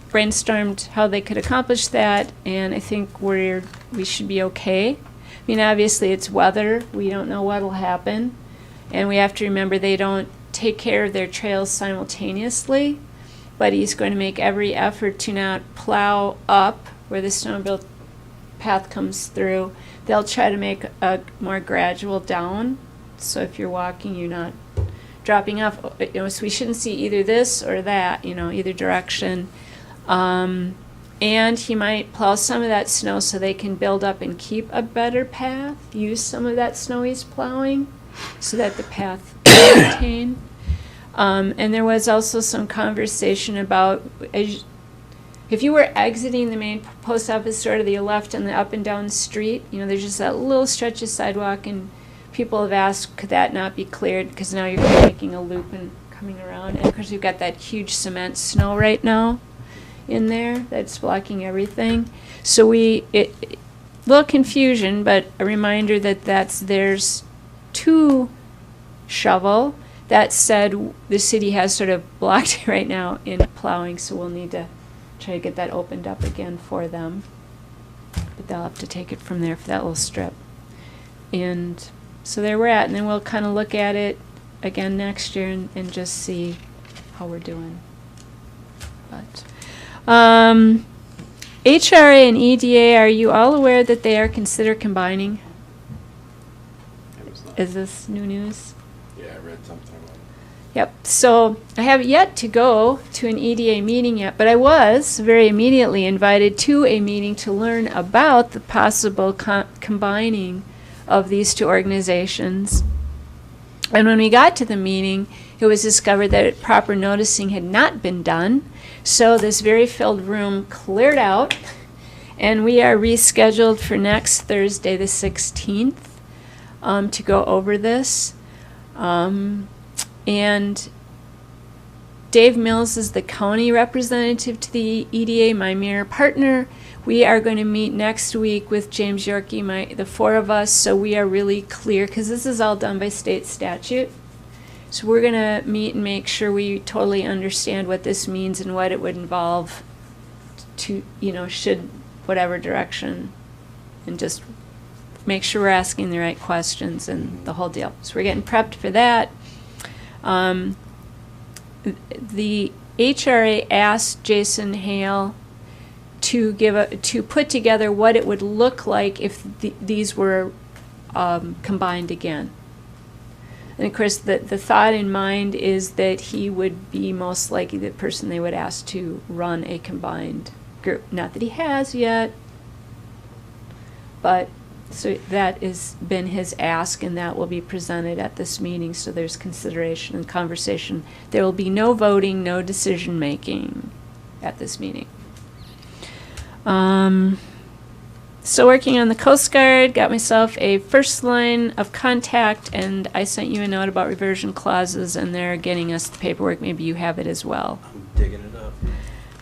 brainstormed how they could accomplish that, and I think we should be okay. I mean, obviously it's weather. We don't know what'll happen, and we have to remember they don't take care of their trails simultaneously. But he's going to make every effort to not plow up where the snowmobile path comes through. They'll try to make a more gradual down. So if you're walking, you're not dropping off. You know, so we shouldn't see either this or that, you know, either direction. And he might plow some of that snow so they can build up and keep a better path, use some of that snow he's plowing so that the path is maintained. And there was also some conversation about if you were exiting the main post office door to the left on the up and down street, you know, there's just that little stretch of sidewalk, and people have asked, could that not be cleared? Because now you're making a loop and coming around. And of course, we've got that huge cement snow right now in there that's blocking everything. So little confusion, but a reminder that there's two shovel. That said, the city has sort of blocked it right now in plowing, so we'll need to try to get that opened up again for them. But they'll have to take it from there for that little strip. And so there we're at, and then we'll kind of look at it again next year and just see how we're doing. But HRA and EDA, are you all aware that they are considered combining? Is this new news? Yeah, I read something about it. Yep. So I haven't yet to go to an EDA meeting yet, but I was very immediately invited to a meeting to learn about the possible combining of these two organizations. And when we got to the meeting, it was discovered that proper noticing had not been done. So this very filled room cleared out, and we are rescheduled for next Thursday, the 16th, to go over this. And Dave Mills is the county representative to the EDA, my mirror partner. We are going to meet next week with James Yorkie, the four of us, so we are really clear, because this is all done by state statute. So we're going to meet and make sure we totally understand what this means and what it would involve to, you know, should whatever direction, and just make sure we're asking the right questions and the whole deal. So we're getting prepped for that. The HRA asked Jason Hale to put together what it would look like if these were combined again. And of course, the thought in mind is that he would be most likely the person they would ask to run a combined group. Not that he has yet, but so that has been his ask, and that will be presented at this meeting, so there's consideration and conversation. There will be no voting, no decision-making at this meeting. So working on the Coast Guard, got myself a first line of contact, and I sent you a note about reversion clauses, and they're getting us the paperwork. Maybe you have it as well. I'm digging it up.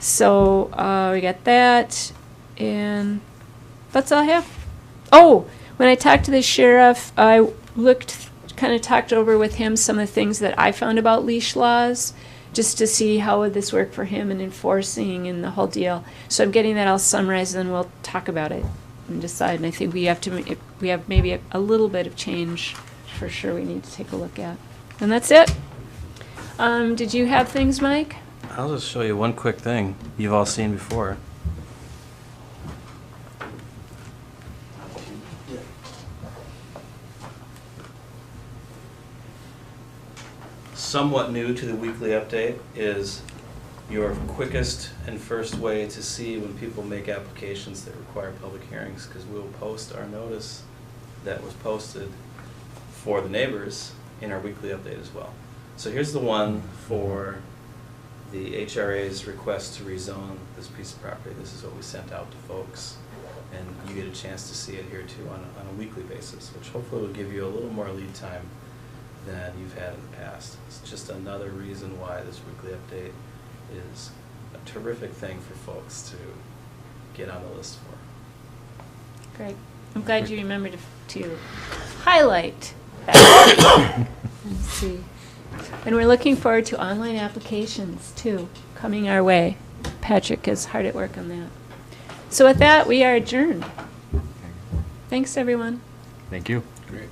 So we got that, and that's all I have. Oh, When I talked to the sheriff, I kind of talked over with him some of the things that I found about leash laws, just to see how would this work for him in enforcing and the whole deal. So I'm getting that all summarized, and we'll talk about it and decide. And I think we have maybe a little bit of change for sure we need to take a look at. And that's it. Did you have things, Mike? I'll just show you one quick thing you've all seen before. Somewhat new to the weekly update is your quickest and first way to see when people make applications that require public hearings, because we'll post our notice that was posted for the neighbors in our weekly update as well. So here's the one for the HRA's request to rezone this piece of property. This is what we sent out to folks, and you get a chance to see it here too on a weekly basis, which hopefully will give you a little more lead time than you've had in the past. It's just another reason why this weekly update is a terrific thing for folks to get on the list for. Great. I'm glad you remembered to highlight that. Let's see. And we're looking forward to online applications too, coming our way. Patrick is hard at work on that. So with that, we are adjourned. Thanks, everyone. Thank you. Great.